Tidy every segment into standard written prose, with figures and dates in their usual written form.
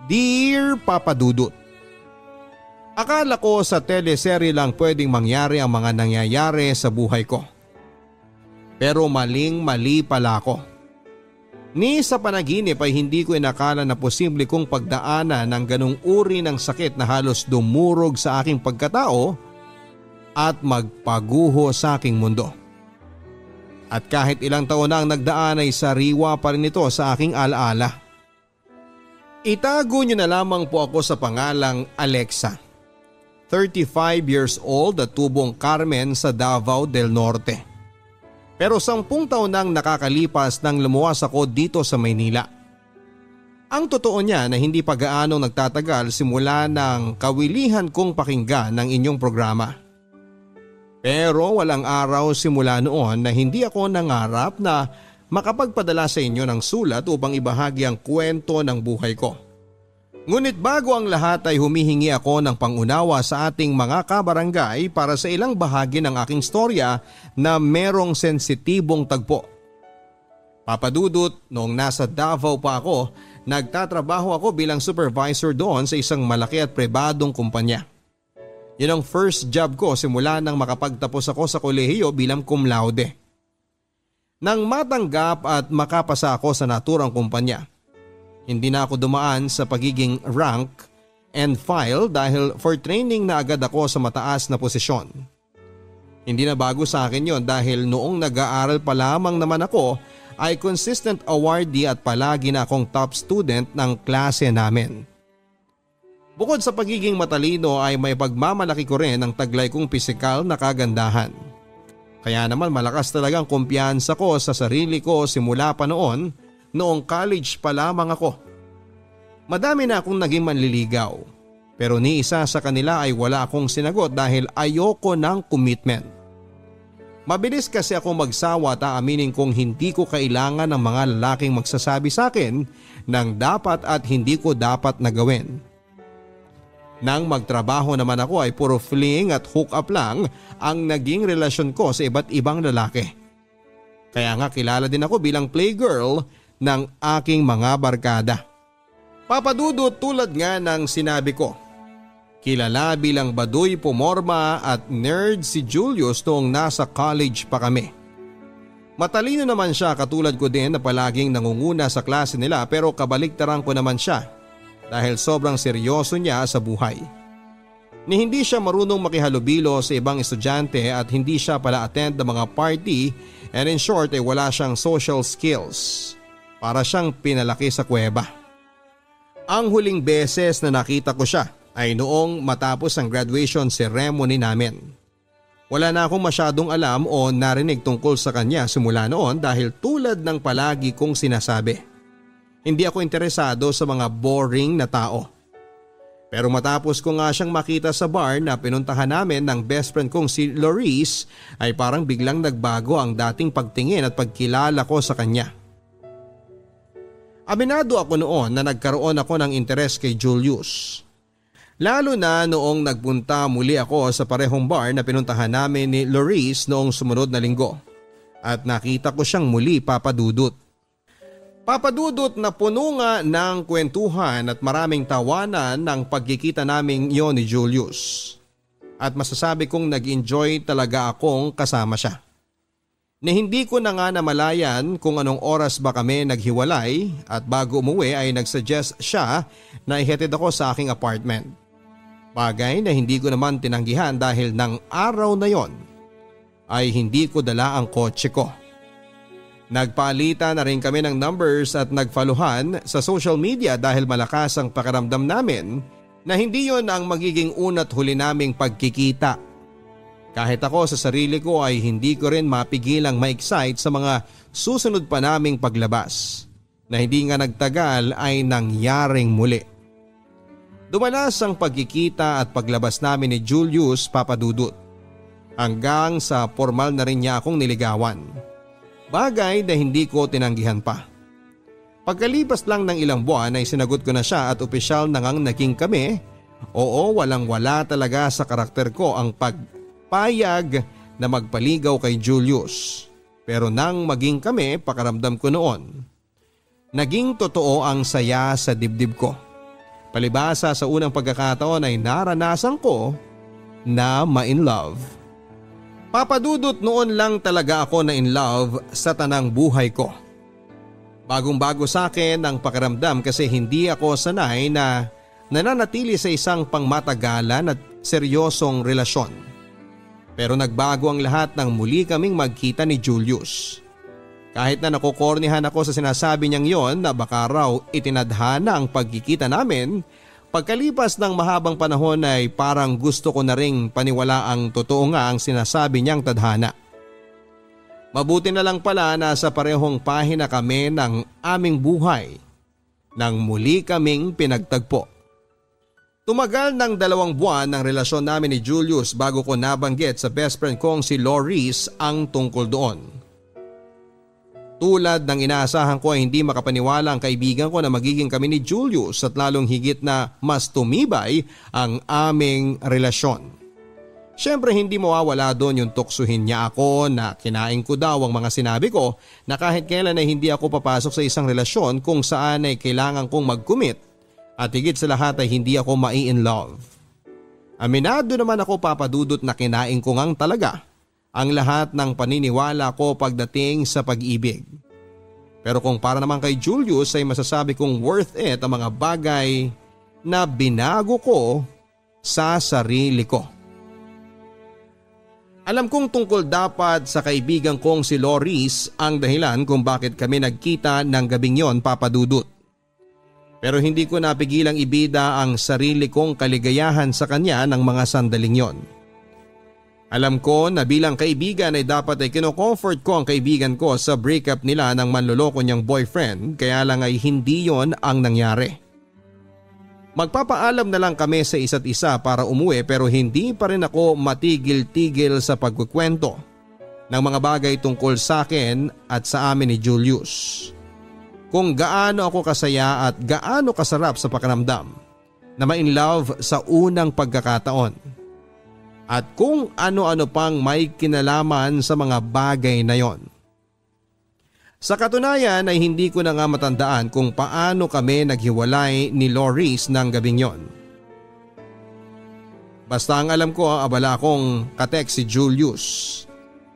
Dear Papa Dudut, akala ko sa teleserye lang pwedeng mangyari ang mga nangyayari sa buhay ko. Pero maling-mali pala ako. Ni sa panaginip ay hindi ko inakala na posible kong pagdaanan ng ganung uri ng sakit na halos dumurog sa aking pagkatao at magpaguho sa aking mundo. At kahit ilang taon na ang nagdaan ay sariwa pa rin ito sa aking alaala. Itago niyo na lamang po ako sa pangalang Alexa. 35 years old at tubong Carmen sa Davao del Norte. Pero 10 taon nang nakakalipas nang lumuwas ako dito sa Maynila. Ang totoo niya na hindi pa gaano nagtatagal simula ng kawilihan kong pakinggan ng inyong programa. Pero walang araw simula noon na hindi ako nangarap na makapagpadala sa inyo ng sulat upang ibahagi ang kwento ng buhay ko. Ngunit bago ang lahat ay humihingi ako ng pangunawa sa ating mga kabarangay para sa ilang bahagi ng aking storya na merong sensitibong tagpo. Papa Dudut, noong nasa Davao pa ako, nagtatrabaho ako bilang supervisor doon sa isang malaki at pribadong kumpanya. Yun ang first job ko simula nang makapagtapos ako sa kolehiyo bilang cum laude. Nang matanggap at makapasa ako sa naturang kumpanya, hindi na ako dumaan sa pagiging rank and file dahil for training na agad ako sa mataas na posisyon. Hindi na bago sa akin yon dahil noong nag-aaral pa lamang naman ako ay consistent awardee at palagi na akong top student ng klase namin. Bukod sa pagiging matalino ay may pagmamalaki ko rin ang taglay kong pisikal na kagandahan. Kaya naman malakas talagang kumpiyansa ko sa sarili ko simula pa noong college pa lamang ako. Madami na akong naging manliligaw pero ni isa sa kanila ay wala akong sinagot dahil ayoko ng commitment. Mabilis kasi ako magsawa at aaminin kong hindi ko kailangan ng mga lalaking magsasabi sa akin ng dapat at hindi ko dapat na gawin. Nang magtrabaho naman ako ay puro fling at hook up lang ang naging relasyon ko sa iba't ibang lalaki. Kaya nga kilala din ako bilang playgirl ng aking mga barkada. Papa Dudut, tulad nga ng sinabi ko, kilala bilang baduy pumorma at nerd si Julius noong nasa college pa kami. Matalino naman siya katulad ko din na palaging nangunguna sa klase nila pero kabaliktaran ko naman siya dahil sobrang seryoso niya sa buhay. Ni hindi siya marunong makihalubilo sa ibang estudyante at hindi siya pala attend ng mga party and in short ay wala siyang social skills. Para siyang pinalaki sa kuweba. Ang huling beses na nakita ko siya ay noong matapos ang graduation ceremony namin. Wala na akong masyadong alam o narinig tungkol sa kanya simula noon dahil tulad ng palagi kong sinasabi, hindi ako interesado sa mga boring na tao. Pero matapos ko nga siyang makita sa bar na pinuntahan namin ng best friend kong si Loris ay parang biglang nagbago ang dating pagtingin at pagkilala ko sa kanya. Aminado ako noon na nagkaroon ako ng interes kay Julius. Lalo na noong nagpunta muli ako sa parehong bar na pinuntahan namin ni Loris noong sumunod na linggo. At nakita ko siyang muli, Papa Dudut. Papa Dudut, na puno nga ng kwentuhan at maraming tawanan ng pagkikita namin yon ni Julius. At masasabi kong nag-enjoy talaga akong kasama siya. Na hindi ko na nga namalayan kung anong oras ba kami naghiwalay at bago umuwi ay nagsuggest siya na ihatid ako sa aking apartment. Bagay na hindi ko naman tinanggihan dahil ng araw na yon ay hindi ko dala ang kotse ko. Nagpalitan na rin kami ng numbers at nagfollowan sa social media dahil malakas ang pakiramdam namin na hindi yon ang magiging una't huli naming pagkikita. Kahit ako sa sarili ko ay hindi ko rin mapigilang ma-excite sa mga susunod pa naming paglabas na hindi nga nagtagal ay nangyaring muli. Dumalas ang pagkikita at paglabas namin ni Julius, Papa Dudut. Hanggang sa formal na rin niya akong niligawan. Bagay na hindi ko tinanggihan pa. Pagkalipas lang ng ilang buwan ay sinagot ko na siya at opisyal na ngang naging kami. Oo, walang-wala talaga sa karakter ko ang payag na magpaligaw kay Julius. Pero nang maging kami, pakaramdam ko noon, naging totoo ang saya sa dibdib ko. Palibhasa sa unang pagkakataon ay naranasan ko na ma-in love. Papadudot, noon lang talaga ako na in love sa tanang buhay ko. Bagong-bago sa akin ang pakiramdam kasi hindi ako sanay na nananatili sa isang pangmatagalan at seryosong relasyon. Pero nagbago ang lahat nang muli kaming magkita ni Julius. Kahit na nakukornihan ako sa sinasabi niyang yon na baka raw itinadhana ang pagkikita namin, pagkalipas ng mahabang panahon ay parang gusto ko na ring paniwalaang totoo nga ang sinasabi niyang tadhana. Mabuti na lang pala na sa parehong pahina kami ng aming buhay nang muli kaming pinagtagpo. Tumagal ng 2 buwan ng relasyon namin ni Julius bago ko nabanggit sa best friend kong si Loris ang tungkol doon. Tulad ng inaasahan ko ay hindi makapaniwala ang kaibigan ko na magiging kami ni Julius at lalong higit na mas tumibay ang aming relasyon. Siyempre hindi mawawala doon yung tuksuhin niya ako na kinain ko daw ang mga sinabi ko na kahit kailan ay hindi ako papasok sa isang relasyon kung saan ay kailangan kong mag-commit at higit sa lahat ay hindi ako mai-in love. Aminado naman ako, papadudot, na kinain ko ngang talaga ang lahat ng paniniwala ko pagdating sa pag-ibig. Pero kung para naman kay Julius ay masasabi kong worth it ang mga bagay na binago ko sa sarili ko. Alam kong tungkol dapat sa kaibigan kong si Loris ang dahilan kung bakit kami nagkita ng gabing yon, papadudot. Pero hindi ko napigilang ibida ang sarili kong kaligayahan sa kanya ng mga sandaling yon. Alam ko na bilang kaibigan ay dapat ay kino-comfort ko ang kaibigan ko sa breakup nila ng manloloko niyang boyfriend, kaya lang ay hindi yon ang nangyari. Magpapaalam na lang kami sa isa't isa para umuwi pero hindi pa rin ako matigil-tigil sa pagkukwento ng mga bagay tungkol sa akin at sa amin ni Julius. Kung gaano ako kasaya at gaano kasarap sa pakiramdam na ma-in love sa unang pagkakataon. At kung ano-ano pang may kinalaman sa mga bagay na yon. Sa katunayan ay hindi ko na nga matandaan kung paano kami naghiwalay ni Loris ng gabing yon. Basta ang alam ko, abala akong katext si Julius.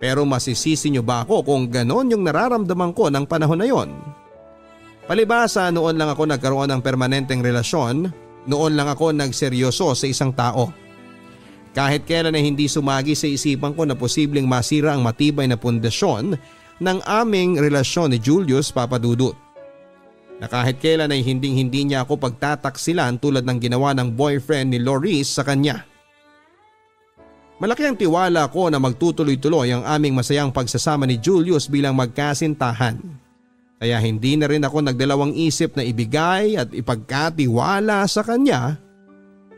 Pero masisisi niyo ba ako kung ganon yung nararamdaman ko ng panahon na yon? Palibhasa, noon lang ako nagkaroon ng permanenteng relasyon, noon lang ako nagseryoso sa isang tao. Kahit kailan ay hindi sumagi sa isipan ko na posibleng masira ang matibay na pundasyon ng aming relasyon ni Julius, papadudot. Na kahit kailan ay hindi niya ako pagtataksilan tulad ng ginawa ng boyfriend ni Loris sa kanya. Malaki ang tiwala ko na magtutuloy-tuloy ang aming masayang pagsasama ni Julius bilang magkasintahan. Kaya hindi na rin ako nagdalawang isip na ibigay at ipagkatiwala sa kanya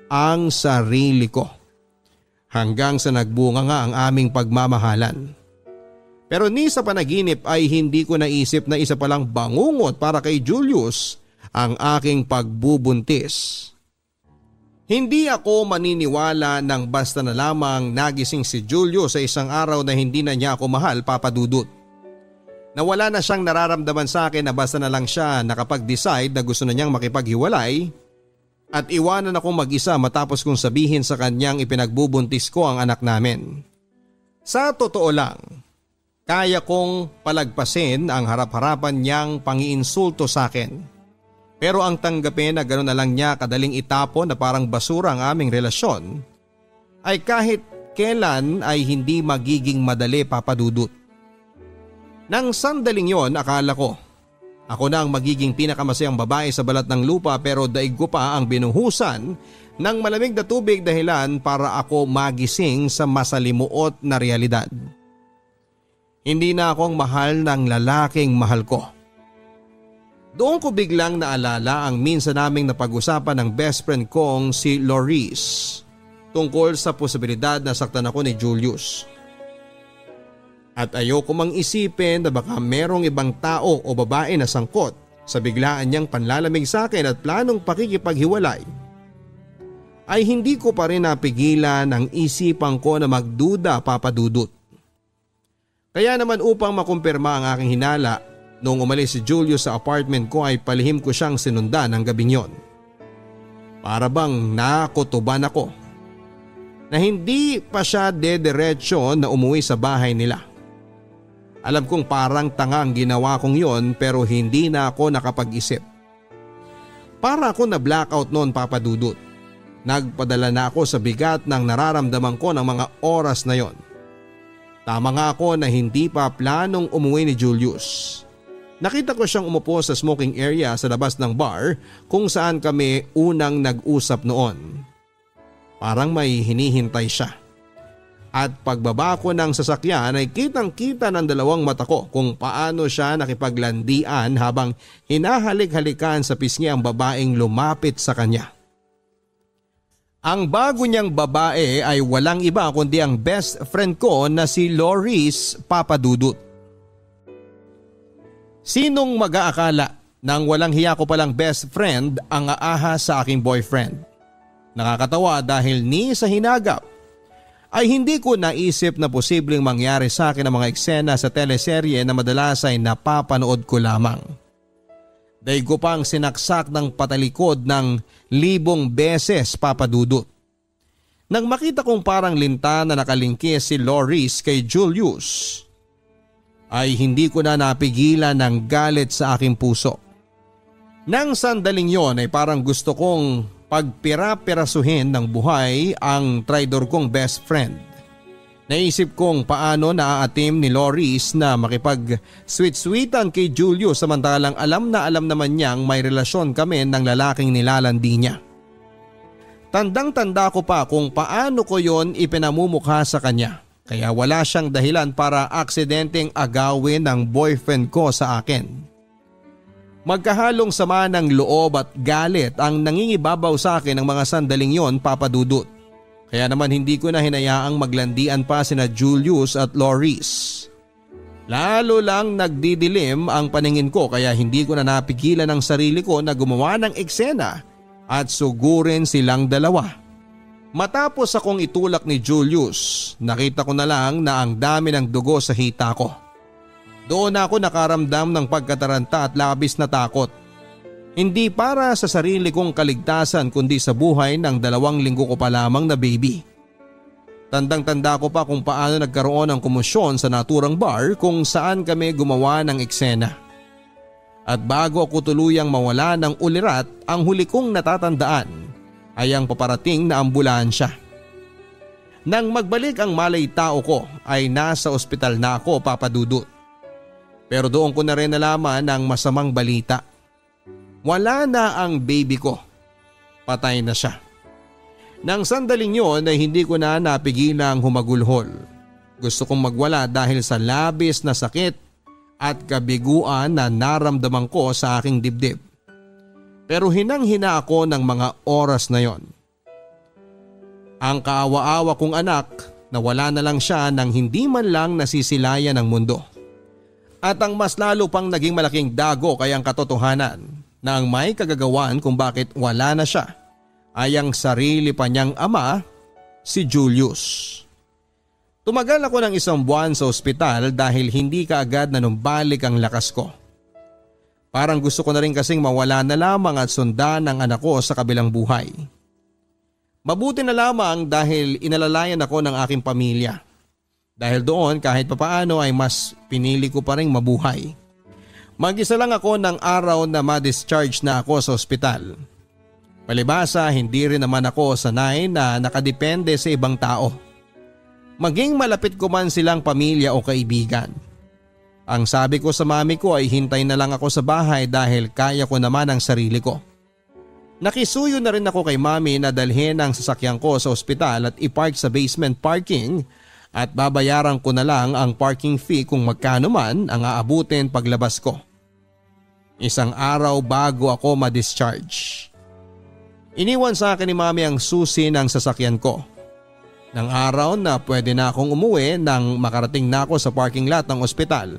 ang sarili ko. Hanggang sa nagbunga nga ang aming pagmamahalan. Pero ni sa panaginip ay hindi ko naisip na isa palang bangungot para kay Julius ang aking pagbubuntis. Hindi ako maniniwala nang basta na lamang nagising si Julius sa isang araw na hindi na niya ako mahal, papadudot. Nawala na siyang nararamdaman sa akin na basta na lang siya nakapag-decide na gusto na niyang makipaghiwalay. At iwanan akong mag-isa matapos kong sabihin sa kanyang ipinagbubuntis ko ang anak namin. Sa totoo lang, kaya kong palagpasin ang harap-harapan niyang pangiinsulto sa akin. Pero ang tanggapin na gano'n na lang niya kadaling itapon na parang basura ang aming relasyon, ay kahit kailan ay hindi magiging madali, papadudot. Nang sandaling yon, akala ko ako na ang magiging pinakamasayang babae sa balat ng lupa, pero daig ko pa ang binuhusan ng malamig na tubig dahilan para ako magising sa masalimuot na realidad. Hindi na akong mahal ng lalaking mahal ko. Doon ko biglang naalala ang minsan naming napag-usapan ng best friend kong si Loris tungkol sa posibilidad na saktan ako ni Julius. At ayoko mang isipin na baka merong ibang tao o babae na sangkot sa biglaan niyang panlalamig sa akin at planong pakikipaghiwalay. Ay hindi ko pa rin napigilan ang isipan ko na magduda, papadudot. Kaya naman upang makumpirma ang aking hinala, noong umalis si Julius sa apartment ko ay palihim ko siyang sinundan ng gabing yon. Para bang nakutuban ako na hindi pa siya dederecho na umuwi sa bahay nila. Alam kong parang tanga ang ginawa kong yon pero hindi na ako nakapag-isip. Para ako na blackout noon, Papa Dudut. Nagpadala na ako sa bigat ng nararamdaman ko ng mga oras na yon. Tama nga ako na hindi pa planong umuwi ni Julius. Nakita ko siyang umupo sa smoking area sa labas ng bar kung saan kami unang nag-usap noon. Parang may hinihintay siya. At pagbaba ko ng sasakyan ay kitang-kita ng dalawang mata ko kung paano siya nakipaglandian habang hinahalik-halikan sa pisngi ang babaeng lumapit sa kanya. Ang bago niyang babae ay walang iba kundi ang best friend ko na si Loris, Papa Dudut. Sinong mag-aakala nang walang hiya ko palang best friend ang aahas sa aking boyfriend? Nakakatawa dahil ni sa hinagap ay hindi ko naisip na posibleng mangyari sa akin ang mga eksena sa teleserye na madalas ay napapanood ko lamang. Daig ko pang sinaksak ng patalikod ng 1,000 beses, Papa Dudut. Nang makita kong parang linta na nakalingkis si Loris kay Julius, ay hindi ko na napigilan ng galit sa aking puso. Nang sandaling yon ay parang gusto kong pagpira-pirasuhin ng buhay ang traidor kong best friend. Naisip kong paano naaatim ni Loris na makipag-sweet-sweetan kay Julius samantalang alam na alam naman niyang may relasyon kami ng lalaking nilalandi niya. Tandang-tanda ko pa kung paano ko yon ipinamumukha sa kanya kaya wala siyang dahilan para aksidenteng agawin ng boyfriend ko sa akin. Magkahalong sama ng loob at galit ang nangingibabaw sa akin ng mga sandaling yon, Papa Dudut. Kaya naman hindi ko na hinayaang maglandian pa sina Julius at Loris. Lalo lang nagdidilim ang paningin ko kaya hindi ko na napigilan ang sarili ko na gumawa ng eksena at sugurin silang dalawa. Matapos akong itulak ni Julius, nakita ko na lang na ang dami ng dugo sa hita ko. Doon ako nakaramdam ng pagkataranta at labis na takot. Hindi para sa sarili kong kaligtasan kundi sa buhay ng 2 linggo ko pa lamang na baby. Tandang-tanda ko pa kung paano nagkaroon ng komosyon sa naturang bar kung saan kami gumawa ng eksena. At bago ako tuluyang mawala ng ulirat, ang huli kong natatandaan ay ang paparating na ambulansya. Nang magbalik ang malay tao ko ay nasa ospital na ako, Papa Dudut. Pero doon ko na rin nalaman ang masamang balita. Wala na ang baby ko. Patay na siya. Nang sandaling yon ay hindi ko na napigilang humagulhol. Gusto kong magwala dahil sa labis na sakit at kabiguan na naramdaman ko sa aking dibdib. Pero hinang-hina ako ng mga oras na yon. Ang kaawa-awa kong anak na wala na lang siya nang hindi man lang nasisilayan ng mundo. At ang mas lalo pang naging malaking dago kay ang katotohanan na ang may kagagawan kung bakit wala na siya ay ang sarili pa niyang ama, si Julius. Tumagal ako ng 1 buwan sa ospital dahil hindi kaagad nanumbalik ang lakas ko. Parang gusto ko na rin kasing mawala na lamang at sundan ang anak ko sa kabilang buhay. Mabuti na lamang dahil inalalayan ako ng aking pamilya. Dahil doon kahit papaano ay mas pinili ko pa rin mabuhay. Mag-isa lang ako ng araw na ma-discharge na ako sa ospital. Palibasa hindi rin naman ako sanay na nakadepende sa ibang tao. Maging malapit ko man silang pamilya o kaibigan. Ang sabi ko sa mami ko ay hintay na lang ako sa bahay dahil kaya ko naman ang sarili ko. Nakisuyo na rin ako kay mami na dalhin ang sasakyan ko sa ospital at ipark sa basement parking at babayaran ko na lang ang parking fee kung magkano man ang aabutin paglabas ko. 1 araw bago ako ma-discharge. Iniwan sa akin ni mami ang susi ng sasakyan ko. Nang araw na pwede na akong umuwi nang makarating na ako sa parking lot ng ospital.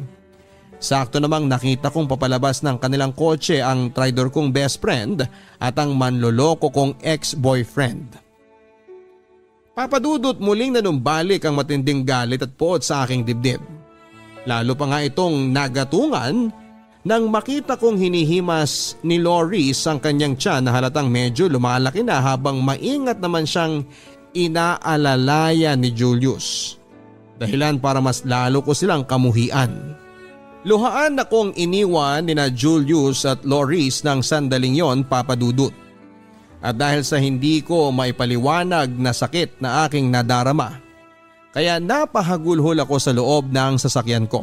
Sakto namang nakita kong papalabas ng kanilang kotse ang traidor kong best friend at ang manloloko kong ex-boyfriend. Papadudot muling nanumbalik ang matinding galit at poot sa aking dibdib. Lalo pa nga itong nagatungan Nang makita kong hinihimas ni Loris ang kanyang tiyan na halatang medyo lumalaki na habang maingat naman siyang inaalalaya ni Julius. Dahilan para mas lalo ko silang kamuhian. Luhaan akong iniwan ni na Julius at Loris ng sandaling yon, Papa Dudut. At dahil sa hindi ko maipaliwanag na sakit na aking nadarama, kaya napahagulhol ako sa loob ng sasakyan ko.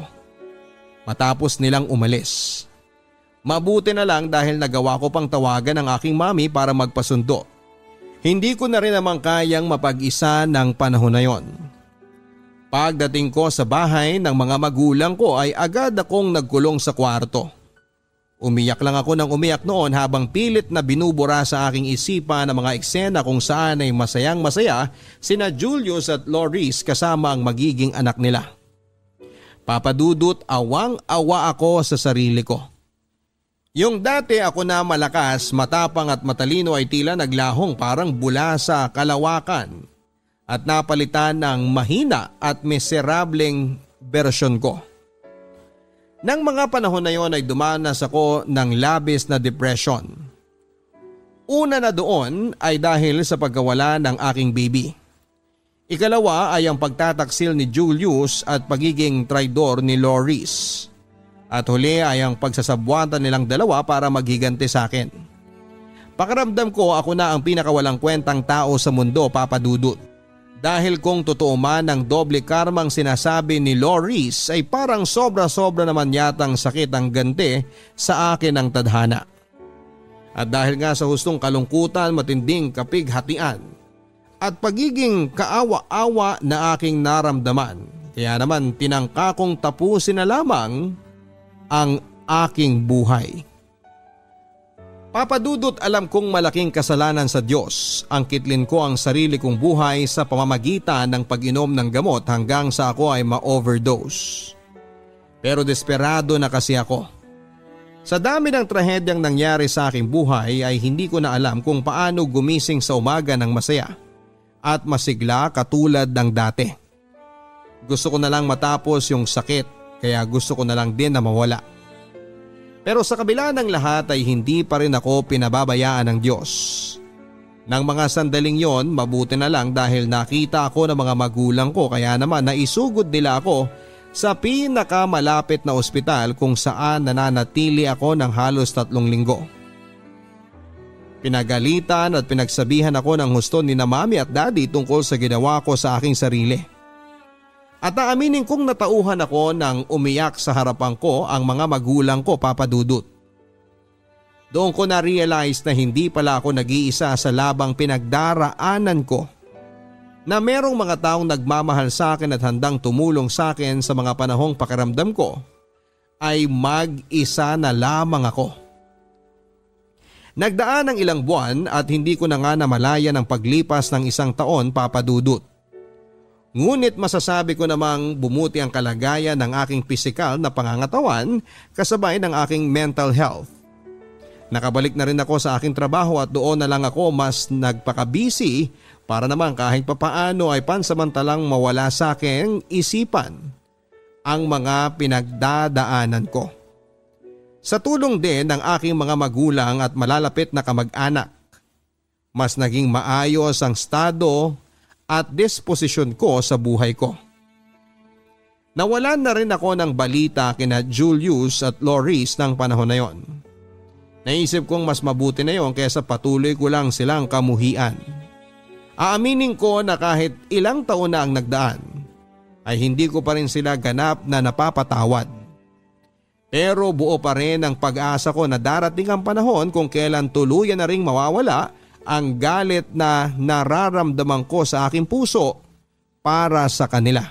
Matapos nilang umalis. Mabuti na lang dahil nagawa ko pang tawagan ang aking mami para magpasundo. Hindi ko na rin naman kayang mapag-isa ng panahon na yon. Pagdating ko sa bahay ng mga magulang ko ay agad akong nagkulong sa kwarto. Umiyak lang ako ng umiyak noon habang pilit na binubura sa aking isipan ang mga eksena kung saan ay masayang masaya sina Julius at Loris kasama ang magiging anak nila. Papa Dudut, awang-awa ako sa sarili ko. Yung dati ako na malakas, matapang at matalino ay tila naglahong parang bula sa kalawakan at napalitan ng mahina at miserableng bersyon ko. Nang mga panahon na yon ay dumanas ako ng labis na depression. Una na doon ay dahil sa pagkawala ng aking baby. Ikalawa ay ang pagtataksil ni Julius at pagiging traidor ni Loris. At huli ay ang pagsasabwatan nilang dalawa para maghiganti sa akin. Pakiramdam ko ako na ang pinakawalang kwentang tao sa mundo, Papa Dudut. Dahil kung totoo man ang doble karmang sinasabi ni Loris ay parang sobra-sobra naman yatang sakit ang ganti sa akin ng tadhana. At dahil nga sa hustong kalungkutan, matinding kapighatian at pagiging kaawa-awa na aking naramdaman, kaya naman tinangka kong tapusin na lamang ang aking buhay. Papa Dudut, alam kong malaking kasalanan sa Diyos ang kitlin ko ang sarili kong buhay sa pamamagitan ng pag-inom ng gamot hanggang sa ako ay ma-overdose. Pero desperado na kasi ako. Sa dami ng trahedyang nangyari sa aking buhay ay hindi ko na alam kung paano gumising sa umaga ng masaya at masigla katulad ng dati. Gusto ko na lang matapos yung sakit, kaya gusto ko na lang din na mawala. Pero sa kabila ng lahat ay hindi pa rin ako pinababayaan ng Diyos. Nang mga sandaling yon, mabuti na lang dahil nakita ako ng mga magulang ko, kaya naman naisugod nila ako sa pinakamalapit na ospital kung saan nananatili ako ng halos 3 linggo. Pinagalitan at pinagsabihan ako ng husto ni na mami at daddy tungkol sa ginawa ko sa aking sarili. At aaminin kong natauhan ako nang umiyak sa harapan ko ang mga magulang ko, Papa Dudut. Doon ko na-realize na hindi pala ako nag-iisa sa labang pinagdaraanan ko, na merong mga taong nagmamahal sa akin at handang tumulong sa akin sa mga panahong pakiramdam ko ay mag-isa na lamang ako. Nagdaan ng ilang buwan at hindi ko na nga namalayan ang paglipas ng 1 taon, Papa Dudut. Ngunit masasabi ko namang bumuti ang kalagayan ng aking pisikal na pangangatawan kasabay ng aking mental health. Nakabalik na rin ako sa aking trabaho at doon na lang ako mas nagpaka-busy para naman kahit papaano ay pansamantalang mawala sa aking isipan ang mga pinagdadaanan ko. Sa tulong din ng aking mga magulang at malalapit na kamag-anak, mas naging maayos ang estado at disposisyon ko sa buhay ko. Nawalan na rin ako ng balita kina Julius at Loris ng panahon na yon. Naisip kong mas mabuti na yon kaysa patuloy ko lang silang kamuhian. Aaminin ko na kahit ilang taon na ang nagdaan, ay hindi ko pa rin sila ganap na napapatawad. Pero buo pa rin ang pag-asa ko na darating ang panahon kung kailan tuluyan na ring mawawala ang galit na nararamdaman ko sa aking puso para sa kanila.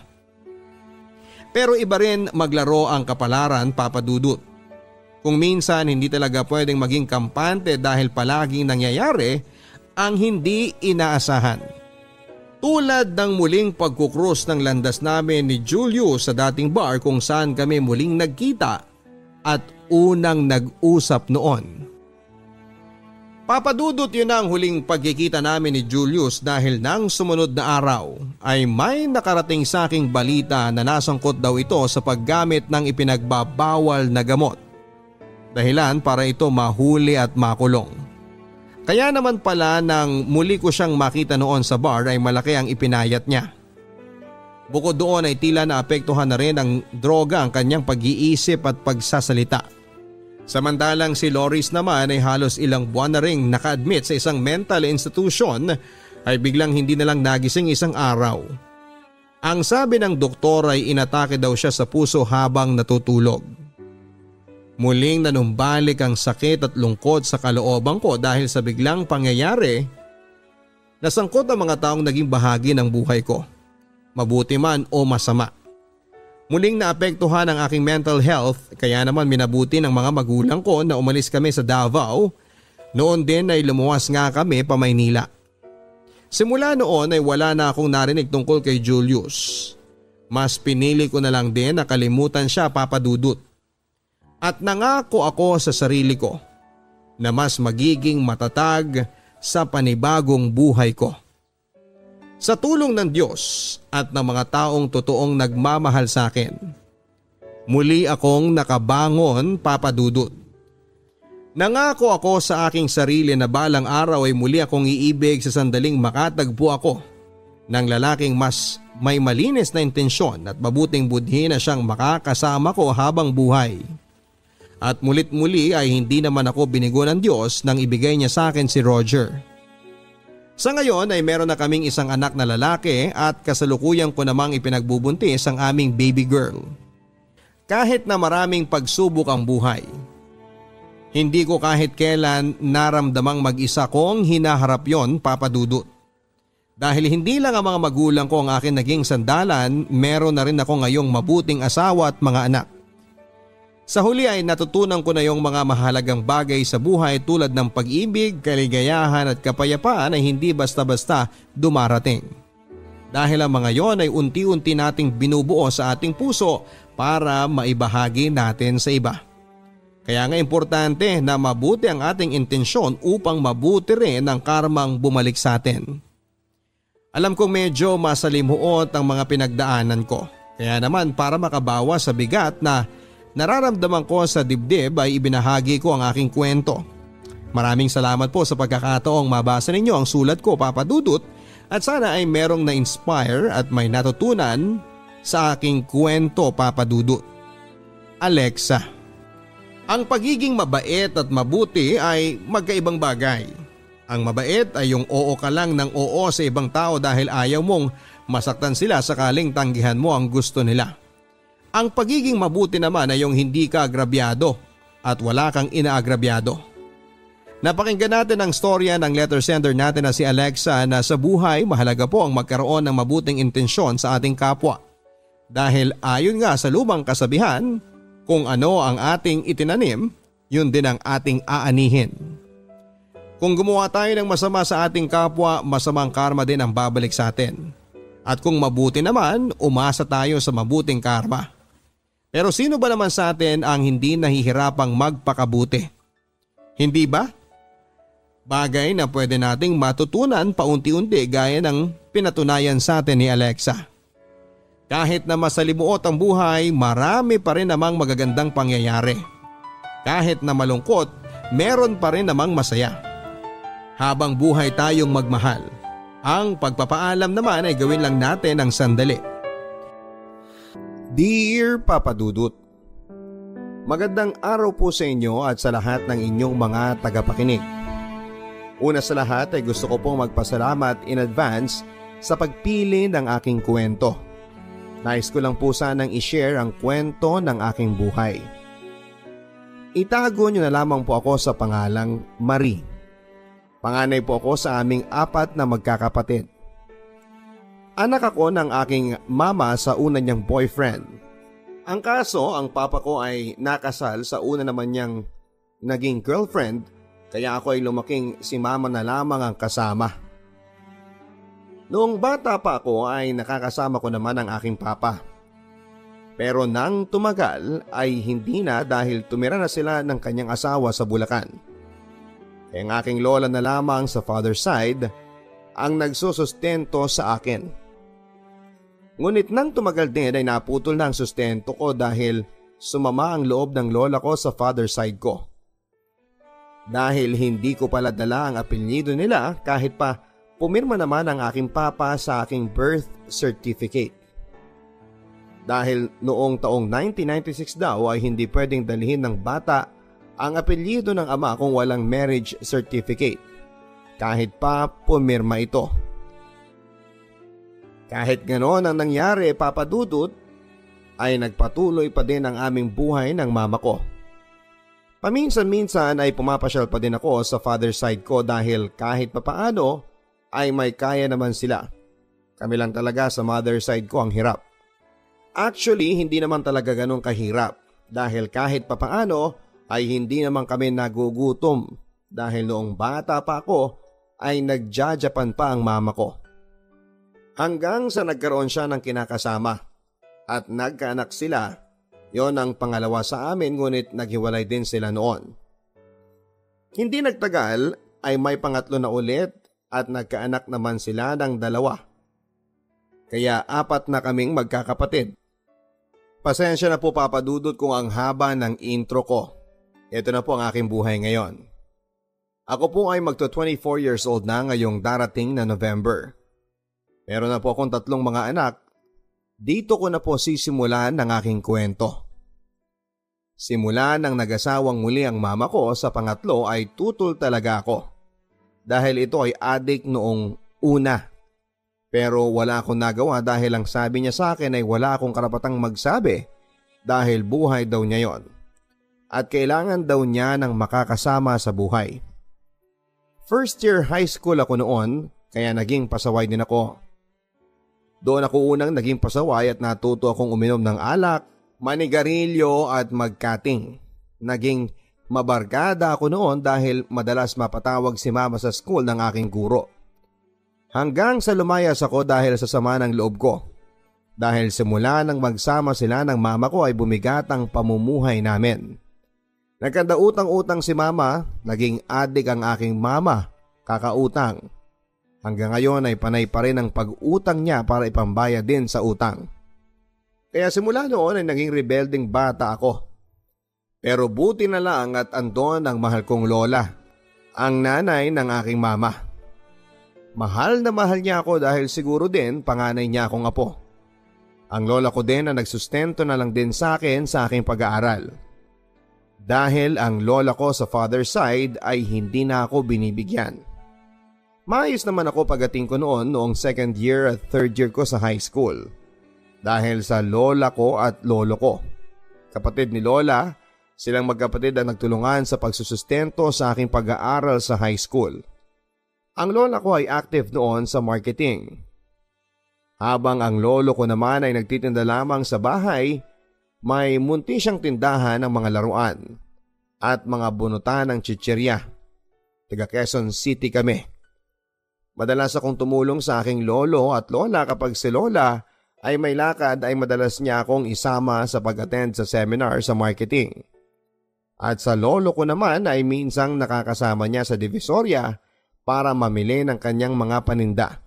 Pero iba rin maglaro ang kapalaran, Papa Dudut. Kung minsan hindi talaga pwedeng maging kampante dahil palaging nangyayari ang hindi inaasahan. Tulad ng muling pagkukrus ng landas namin ni Julius sa dating bar kung saan kami muling nagkita at unang nag-usap noon. Papa Dudut, yun ang huling pagkikita namin ni Julius dahil nang sumunod na araw ay may nakarating sa aking balita na nasangkot daw ito sa paggamit ng ipinagbabawal na gamot. dahilan para ito mahuli at makulong. Kaya naman pala nang muli ko siyang makita noon sa bar ay malaki ang ipinayat niya. Bukod doon ay tila naapektuhan na rin ng droga ang kanyang pag-iisip at pagsasalita. Samantalang si Loris naman ay halos ilang buwan na ring naka-admit sa isang mental institution ay biglang hindi na lang nagising isang araw. Ang sabi ng doktor ay inatake daw siya sa puso habang natutulog. Muling nanumbalik ang sakit at lungkot sa kalooban ko dahil sa biglang pangyayari. Nasangkot ang mga taong naging bahagi ng buhay ko, mabuti man o masama. Muling naapektuhan ang aking mental health kaya naman minabuti ng mga magulang ko na umalis kami sa Davao. Noon din ay lumuwas nga kami pa Maynila. Simula noon ay wala na akong narinig tungkol kay Julius. Mas pinili ko na lang din na kalimutan siya, Papa Dudut. At nangako ako sa sarili ko na mas magiging matatag sa panibagong buhay ko. Sa tulong ng Diyos at ng mga taong totoong nagmamahal sa akin, muli akong nakabangon, Papa Dudut. Nangako ako sa aking sarili na balang araw ay muli akong iibig sa sandaling makatagpo ako ng lalaking mas may malinis na intensyon at mabuting budhi na siyang makakasama ko habang buhay. At mulit-muli ay hindi naman ako binigo ng Diyos nang ibigay niya sa akin si Roger. Sa ngayon ay meron na kaming isang anak na lalaki at kasalukuyan ko namang ipinagbubuntis ang aming baby girl. Kahit na maraming pagsubok ang buhay, hindi ko kahit kailan naramdamang mag-isa kong hinaharap yon, Papa Dudut. Dahil hindi lang ang mga magulang ko ang akin naging sandalan, meron na rin ako ngayong mabuting asawa at mga anak. Sa huli ay natutunan ko na yung mga mahalagang bagay sa buhay tulad ng pag-ibig, kaligayahan at kapayapaan ay hindi basta-basta dumarating. Dahil ang mga yon ay unti-unti nating binubuo sa ating puso para maibahagi natin sa iba. Kaya nga importante na mabuti ang ating intensyon upang mabuti rin ang karmang bumalik sa atin. Alam kong medyo masalimuot ang mga pinagdaanan ko. Kaya naman para makabawas sa bigat na nararamdaman ko sa dibdib ay ibinahagi ko ang aking kwento. Maraming salamat po sa pagkakataong mabasa ninyo ang sulat ko, Papa Dudut, at sana ay merong na-inspire at may natutunan sa aking kwento, Papa Dudut. Alexa. Ang pagiging mabait at mabuti ay magkaibang bagay. Ang mabait ay yung oo ka lang ng oo sa ibang tao dahil ayaw mong masaktan sila sakaling tanggihan mo ang gusto nila. Ang pagiging mabuti naman ay yung hindi ka agrabyado at wala kang inaagrabyado. Napakinggan natin ang storya ng letter sender natin na si Alexa na sa buhay mahalaga po ang magkaroon ng mabuting intensyon sa ating kapwa. Dahil ayon nga sa lumang kasabihan, kung ano ang ating itinanim, yun din ang ating aanihin. Kung gumawa tayo ng masama sa ating kapwa, masamang karma din ang babalik sa atin. At kung mabuti naman, umasa tayo sa mabuting karma. Pero sino ba naman sa atin ang hindi nahihirapang magpakabuti? Hindi ba? Bagay na pwede nating matutunan paunti-unti gaya ng pinatunayan sa atin ni Alexa. Kahit na masalimuot ang buhay, marami pa rin namang magagandang pangyayari. Kahit na malungkot, meron pa rin namang masaya. Habang buhay tayong magmahal, ang pagpapaalam naman ay gawin lang natin ang sandali. Dear Papa Dudut, magandang araw po sa inyo at sa lahat ng inyong mga tagapakinig. Una sa lahat ay gusto ko pong magpasalamat in advance sa pagpili ng aking kwento. Nais ko lang po sanang i-share ang kwento ng aking buhay. Itago niyo na lamang po ako sa pangalang Marie. Panganay po ako sa aming 4 na magkakapatid. Anak ako ng aking mama sa una niyang boyfriend. Ang kaso, ang papa ko ay nakasal sa una naman niyang naging girlfriend, kaya ako ay lumaking si mama na lamang ang kasama. Noong bata pa ako ay nakakasama ko naman ang aking papa. Pero nang tumagal ay hindi na dahil tumira na sila ng kanyang asawa sa Bulacan. Kaya ang aking lola na lamang sa father's side ang nagsusustento sa akin. Ngunit nang tumagal din ay naputol na ang sustento ko dahil sumama ang loob ng lola ko sa father side ko. Dahil hindi ko pala dala ang apelyido nila kahit pa pumirma naman ang aking papa sa aking birth certificate. Dahil noong taong 1996 daw ay hindi pwedeng dalhin ng bata ang apelyido ng ama kung walang marriage certificate, kahit pa pumirma ito. Kahit ganoon ang nangyari, Papa Dudut, ay nagpatuloy pa din ang aming buhay ng mama ko. Paminsan-minsan ay pumapasyal pa din ako sa father side ko dahil kahit papaano ay may kaya naman sila. Kami lang talaga sa mother side ko ang hirap. Actually, hindi naman talaga ganun kahirap dahil kahit papaano ay hindi naman kami nagugutom dahil noong bata pa ako ay nagjajapan pa ang mama ko. Hanggang sa nagkaroon siya ng kinakasama at nagkaanak sila, yon ang pangalawa sa amin ngunit naghiwalay din sila noon. Hindi nagtagal ay may pangatlo na ulit at nagkaanak naman sila ng dalawa. Kaya 4 na kaming magkakapatid. Pasensya na po Papa Dudut kung ang haba ng intro ko. Ito na po ang aking buhay ngayon. Ako po ay magto 24 years old na ngayong darating na November. Meron na po akong 3 mga anak. Dito ko na po sisimulan ang aking kwento. Simula nang nag-asawang muli ang mama ko sa pangatlo ay tutol talaga ako. Dahil ito ay adik noong una. Pero wala akong nagawa dahil ang sabi niya sa akin ay wala akong karapatang magsabi dahil buhay daw niya yon. At kailangan daw niya ng makakasama sa buhay. First year high school ako noon kaya naging pasaway din ako. Doon ako unang naging pasaway at natuto akong uminom ng alak, manigarilyo at magkating. Naging mabarkada ako noon dahil madalas mapatawag si mama sa school ng aking guro. Hanggang sa lumayas ako dahil sa sama ng loob ko. Dahil simula nang magsama sila ng mama ko ay bumigat ang pamumuhay namin. Nagkadautang-utang si mama, naging adik ang aking mama, kakautang. Hanggang ngayon ay panay pa rin ang pag-utang niya para ipambayad din sa utang. Kaya simula noon ay naging rebelding bata ako. Pero buti na lang at andon ang mahal kong lola, ang nanay ng aking mama. Mahal na mahal niya ako dahil siguro din panganay niya akong apo. Ang lola ko din na nagsustento na lang din sa akin sa aking pag-aaral. Dahil ang lola ko sa father side ay hindi na ako binibigyan. Maayos naman ako pagdating ko noong second year at third year ko sa high school. Dahil sa lola ko at lolo ko. Kapatid ni lola, silang magkapatid ang nagtulungan sa pagsusustento sa aking pag-aaral sa high school. Ang lola ko ay active noon sa marketing. Habang ang lolo ko naman ay nagtitinda lamang sa bahay, may munti siyang tindahan ng mga laruan at mga bunutan ng chichirya. Taga Quezon City kami. Madalas akong tumulong sa aking lolo at lola kapag si lola ay may lakad ay madalas niya akong isama sa pag-attend sa seminar sa marketing. At sa lolo ko naman ay minsang nakakasama niya sa Divisoria para mamili ng kanyang mga paninda,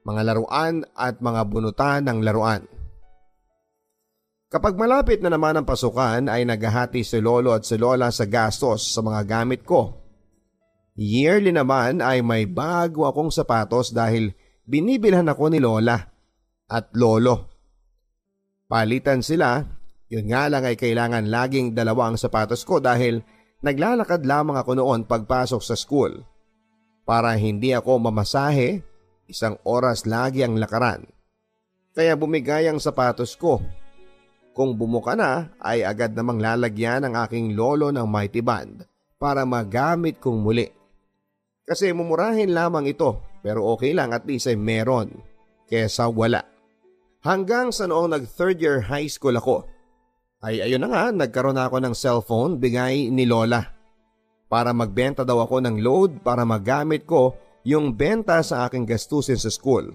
mga laruan at mga bunutan ng laruan. Kapag malapit na naman ang pasukan ay naghahati si lolo at si lola sa gastos sa mga gamit ko. Yearly naman ay may bago akong sapatos dahil binibilhan ako ni lola at lolo. Palitan sila, yun nga lang ay kailangan laging 2 ang sapatos ko dahil naglalakad lamang ako noon pagpasok sa school. Para hindi ako mamasahe, 1 oras lagi ang lakaran. Kaya bumigay ang sapatos ko. Kung bumuka na ay agad namang lalagyan ng aking lolo ng mighty band para magamit kong muli. Kasi mumurahin lamang ito pero okay lang at least ay meron kesa wala. Hanggang sa noong nag-3rd year high school ako ay ayun na nga nagkaroon ako ng cellphone bigay ni lola. Para magbenta daw ako ng load para magamit ko yung benta sa aking gastusin sa school.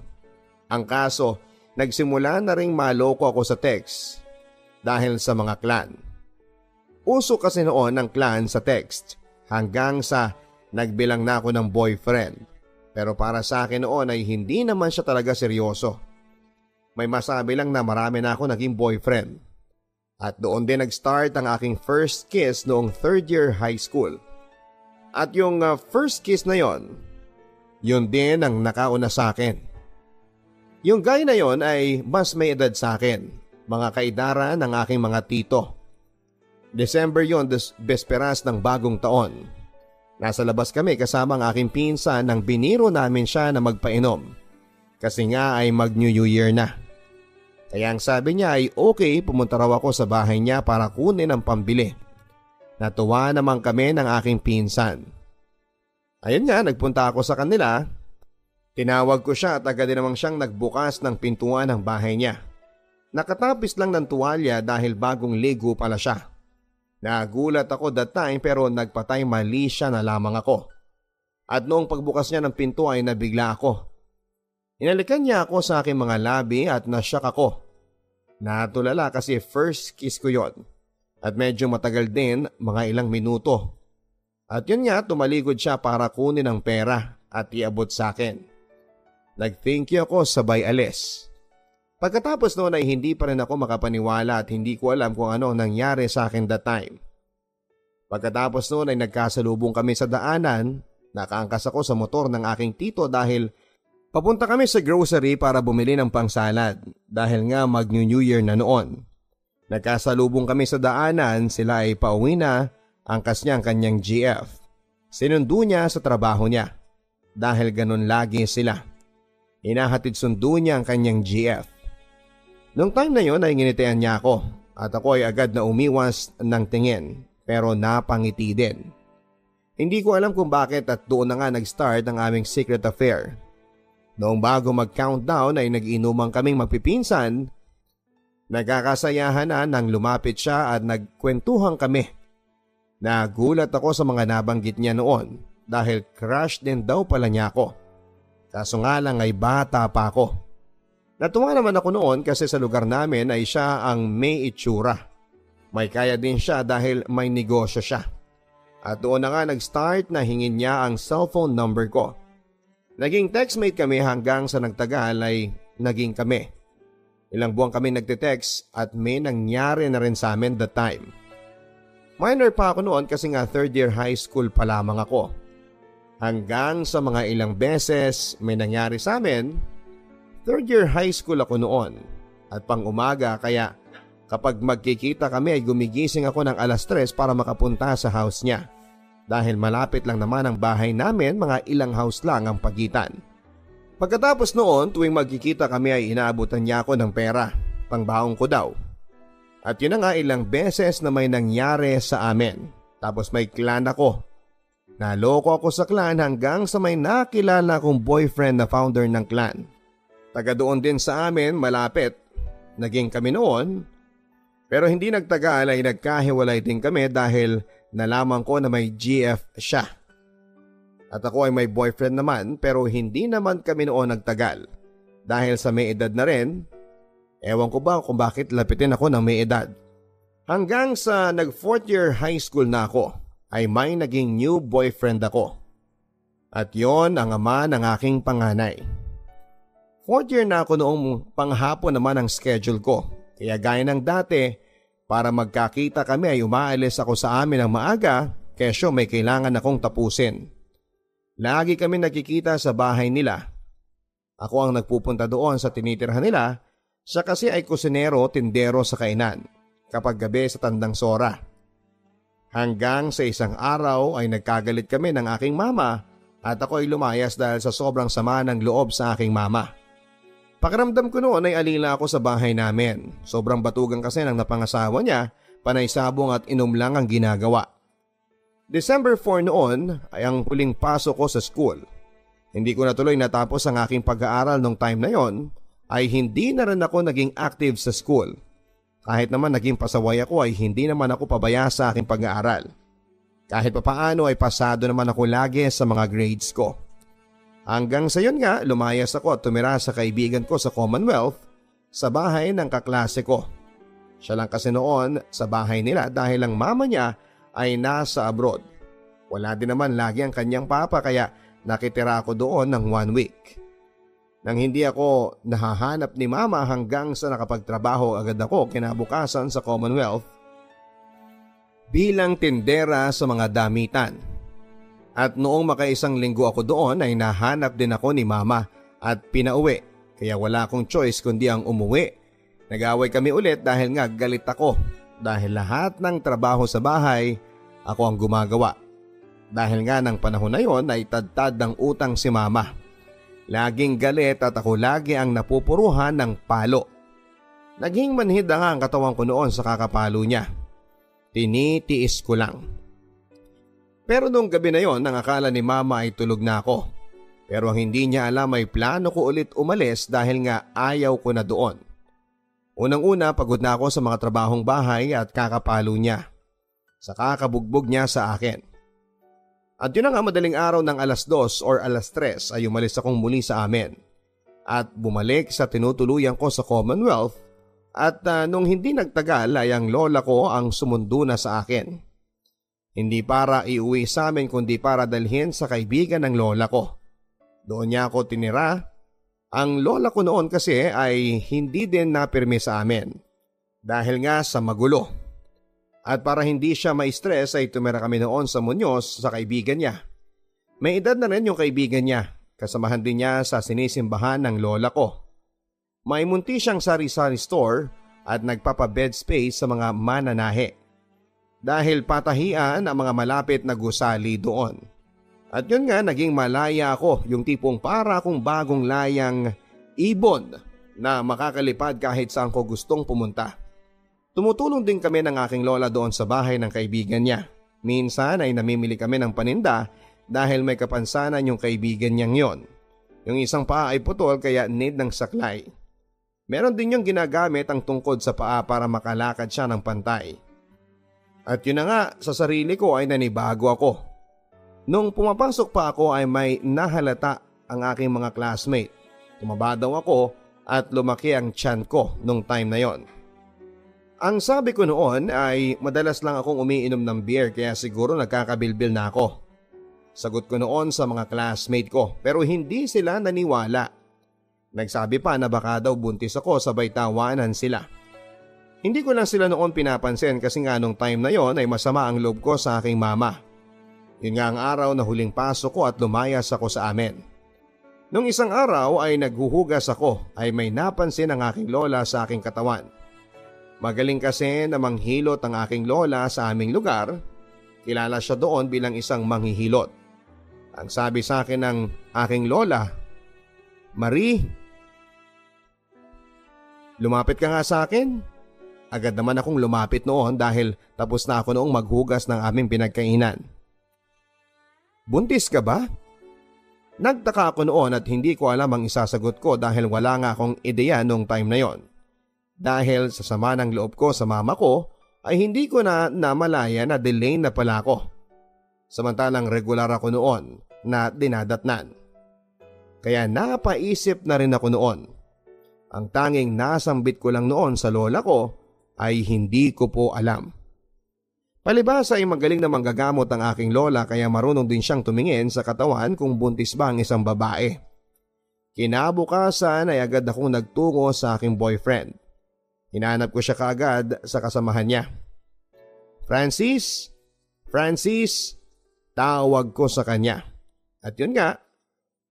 Ang kaso, nagsimula na ring maloko ako sa text dahil sa mga clan. Uso kasi noon ang clan sa text hanggang sa nagbilang na ako ng boyfriend. Pero para sa akin noon ay hindi naman siya talaga seryoso. May masabi lang na marami na ako naging boyfriend. At doon din nag-start ang aking first kiss noong third year high school. At yung first kiss na yon, yun din ang nakauna sa akin. Yung guy na yon ay mas may edad sa akin, mga kaedara ng aking mga tito. December yon, besperas ng bagong taon. Nasa labas kami kasama ang aking pinsan nang biniro namin siya na magpainom. Kasi nga ay mag-New Year na. Kaya ang sabi niya ay okay, pumunta raw ako sa bahay niya para kunin ang pambili. Natuwa naman kami ng aking pinsan. Ayun nga, nagpunta ako sa kanila. Tinawag ko siya at agad din namang siyang nagbukas ng pintuan ng bahay niya. Nakatapis lang ng tuwalya dahil bagong ligo pala siya. Nagulat ako that time pero nagpatay mali siya na lamang ako. At noong pagbukas niya ng pinto ay nabigla ako. Inalikan niya ako sa aking mga labi at nasyak ako. Natulala kasi first kiss ko yon. At medyo matagal din, mga ilang minuto. At yun nga, tumaligod siya para kunin ang pera at iabot sa akin. Nag-thank you ako sabay alis. Pagkatapos noon ay hindi pa rin ako makapaniwala at hindi ko alam kung ano nangyari sa akin that time. Pagkatapos noon ay nagkasalubong kami sa daanan, nakaangkas ako sa motor ng aking tito dahil papunta kami sa grocery para bumili ng pangsalad dahil nga mag-New Year na noon. Nagkasalubong kami sa daanan, sila ay pauwi na, angkas niya ang kanyang GF. Sinundo niya sa trabaho niya dahil ganun lagi sila. Hinahatid sundo niya ang kanyang GF. Noong time na yon ay nginitian niya ako at ako ay agad na umiwas ng tingin pero napangiti din. Hindi ko alam kung bakit at doon na nga nag-start ang aming secret affair. Noong bago mag-countdown ay nag-inuman kaming magpipinsan. Nagkakasayahan na nang lumapit siya at nagkwentuhan kami. Nagulat ako sa mga nabanggit niya noon dahil crush din daw pala niya ako. Kaso nga lang ay bata pa ako. Natuwa naman ako noon kasi sa lugar namin ay siya ang may itsura. May kaya din siya dahil may negosyo siya. At doon na nga nag-start na hingin niya ang cellphone number ko. Naging textmate kami hanggang sa nagtagal ay naging kami. Ilang buwan kami nagte-text at may nangyari na rin sa amin that time. Minor pa ako noon kasi nga third year high school pa lamang ako. Hanggang sa mga ilang beses may nangyari sa amin. Third year high school ako noon at pang umaga kaya kapag magkikita kami ay gumigising ako ng 3:00 para makapunta sa house niya. Dahil malapit lang naman ang bahay namin, mga ilang house lang ang pagitan. Pagkatapos noon, tuwing magkikita kami ay inaabutan niya ako ng pera, pangbaong ko daw. At yun na nga ilang beses na may nangyari sa amin. Tapos may clan ako. Naloko ako sa clan hanggang sa may nakilala kong boyfriend na founder ng clan. Taga doon din sa amin, malapit. Naging kami noon. Pero hindi nagtagal ay nagkahiwalay din kami dahil nalaman ko na may GF siya. At ako ay may boyfriend naman pero hindi naman kami noon nagtagal. Dahil sa may edad na rin, ewan ko ba kung bakit lapitin ako ng may edad. Hanggang sa nag 4th year high school na ako ay may naging new boyfriend ako. At yon ang ama ng aking panganay. 4th year na ako noong panghapon naman ang schedule ko. Kaya gaya ng dati, para magkakita kami ay umaalis ako sa amin ng maaga kesyo may kailangan akong tapusin. Lagi kami nakikita sa bahay nila. Ako ang nagpupunta doon sa tinitirhan nila, siya kasi ay kusinero, tindero sa kainan kapag gabi sa tandang sora. Hanggang sa isang araw ay nagkagalit kami ng aking mama at ako ay lumayas dahil sa sobrang sama ng loob sa aking mama. Pakiramdam ko noon ay alila ako sa bahay namin. Sobrang batugan kasi ng napangasawa niya, panay sabong at inom lang ang ginagawa. December 4 noon ay ang huling pasok ko sa school. Hindi ko na tuloy natapos ang aking pag-aaral nung time na yon, ay hindi na rin ako naging active sa school. Kahit naman naging pasaway ako ay hindi naman ako pabaya sa aking pag-aaral. Kahit papaano ay pasado naman ako lagi sa mga grades ko. Hanggang sa yun nga, lumayas ako at tumira sa kaibigan ko sa Commonwealth sa bahay ng kaklase ko. Siya lang kasi noon sa bahay nila dahil ang mama niya ay nasa abroad. Wala din naman lagi ang kanyang papa kaya nakitira ako doon ng 1 week. Nang hindi ako nahahanap ni mama hanggang sa nakapagtrabaho agad ako kinabukasan sa Commonwealth bilang tindera sa mga damitan. At noong makaisang linggo ako doon ay nahanap din ako ni mama at pinauwi, kaya wala akong choice kundi ang umuwi. Nag-away kami ulit dahil nga galit ako dahil lahat ng trabaho sa bahay ako ang gumagawa. Dahil nga ng panahon na yon ay tadtad ng utang si mama. Laging galit at ako lagi ang napupuruhan ng palo. Naging manhid na nga ang katawan ko noon sa kakapalo niya. Tinitiis ko lang. Pero nung gabi na yon, ang akala ni mama ay tulog na ako. Pero ang hindi niya alam ay plano ko ulit umalis dahil nga ayaw ko na doon. Unang-una pagod na ako sa mga trabahong bahay at kakapalo niya. Sa kakabugbog niya sa akin. At yun na nga madaling araw ng 2:00 or 3:00 ay umalis akong muli sa amin. At bumalik sa tinutuluyan ko sa Commonwealth at nung hindi nagtagal ay ang lola ko ang sumundo na sa akin. Hindi para iuwi sa amin kundi para dalhin sa kaibigan ng lola ko. Doon niya ako tinira. Ang lola ko noon kasi ay hindi din napirmi sa amin. Dahil nga sa magulo. At para hindi siya ma-stress ay tumira kami noon sa Muñoz sa kaibigan niya. May edad na rin yung kaibigan niya. Kasamahan din niya sa sinisimbahan ng lola ko. May munti siyang sari-sari store at nagpapa-bed space sa mga mananahe. Dahil patahian ang mga malapit na gusali doon. At yun nga naging malaya ako, yung tipong para akong bagong layang ibon na makakalipad kahit saan ko gustong pumunta. Tumutulong din kami ng aking lola doon sa bahay ng kaibigan niya. Minsan ay namimili kami ng paninda dahil may kapansanan yung kaibigan niyang yon. Yung isang paa ay putol kaya need ng saklay. Meron din yung ginagamit ang tungkod sa paa para makalakad siya ng pantay. At yun na nga, sa sarili ko ay nanibago ako. Nung pumapasok pa ako ay may nahalata ang aking mga classmate. Tumaba daw ako at lumaki ang tiyan ko nung time na yon. Ang sabi ko noon ay madalas lang akong umiinom ng beer kaya siguro nagkakabilbil na ako. Sagot ko noon sa mga classmate ko pero hindi sila naniwala. Nagsabi pa na baka daw buntis ako sabay tawanan sila. Hindi ko lang sila noon pinapansin kasi nga nung time na yon ay masama ang loob ko sa aking mama. Yun nga ang araw na huling pasok ko at lumayas ako sa amin. Nung isang araw ay naghuhugas ako ay may napansin ang aking lola sa aking katawan. Magaling kasi na manghilot ang aking lola sa aming lugar. Kilala siya doon bilang isang manghihilot. Ang sabi sa akin ng aking lola, "Marie, lumapit ka nga sa akin." Agad naman akong lumapit noon dahil tapos na ako noong maghugas ng aming pinagkainan. "Buntis ka ba?" Nagtaka ako noon at hindi ko alam ang isasagot ko dahil wala nga akong ideya noong time na yon. Dahil sa sama ng loob ko sa mama ko ay hindi ko na namalaya na delay na pala ako. Samantalang regular ako noon na dinadatnan. Kaya napaisip na rin ako noon. Ang tanging nasambit ko lang noon sa lola ko ay hindi ko po alam. Palibhasa ay magaling na manggagamot ang aking lola kaya marunong din siyang tumingin sa katawan kung buntis ba ang isang babae. Kinabukasan ay agad akong nagtungo sa aking boyfriend. Hinanap ko siya kaagad sa kasamahan niya. Francis, tawag ko sa kanya. At yun nga,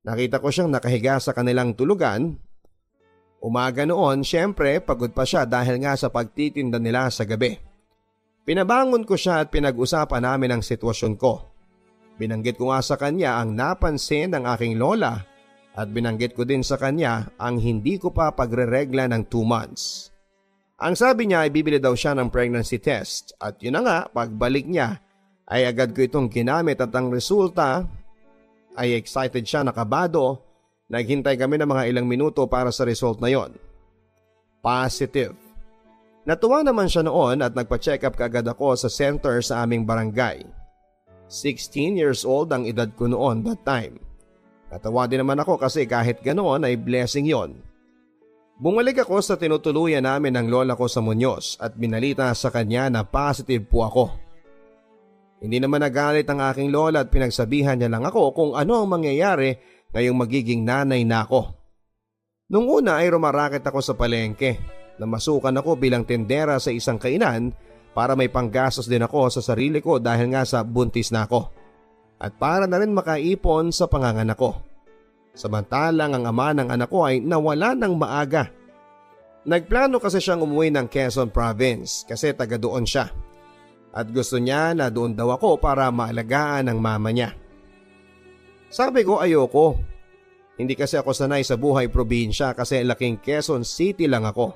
nakita ko siyang nakahiga sa kanilang tulugan. Umaga noon, syempre pagod pa siya dahil nga sa pagtitinda nila sa gabi. Pinabangon ko siya at pinag-usapan namin ang sitwasyon ko. Binanggit ko nga sa kanya ang napansin ng aking lola at binanggit ko din sa kanya ang hindi ko pa pagre-regla ng 2 months. Ang sabi niya ay bibili daw siya ng pregnancy test at yun na nga pagbalik niya ay agad ko itong ginamit at ang resulta ay excited siya, nakabado. Naghintay kami ng mga ilang minuto para sa result na yon. Positive. Natuwa naman siya noon at nagpa-check up kaagad ako sa center sa aming barangay. 16 years old ang edad ko noon that time. Natawa din naman ako kasi kahit ganoon ay blessing yon. Bumalik ako sa tinutuluyan namin ng lola ko sa Muñoz at binalita sa kanya na positive po ako. Hindi naman nagalit ang aking lola at pinagsabihan niya lang ako kung ano ang mangyayari ngayong magiging nanay na ako. Nung una ay rumaraket ako sa palengke na masukan ako bilang tendera sa isang kainan para may panggastos din ako sa sarili ko dahil nga sa buntis na ako at para na rin makaipon sa panganganak ko. Samantalang ang ama ng anak ko ay nawala ng maaga. Nagplano kasi siyang umuwi ng Quezon Province kasi taga doon siya at gusto niya na doon daw ako para maalagaan ang mama niya. Sabi ko ayoko. Hindi kasi ako sanay sa buhay probinsya kasi laking Quezon City lang ako.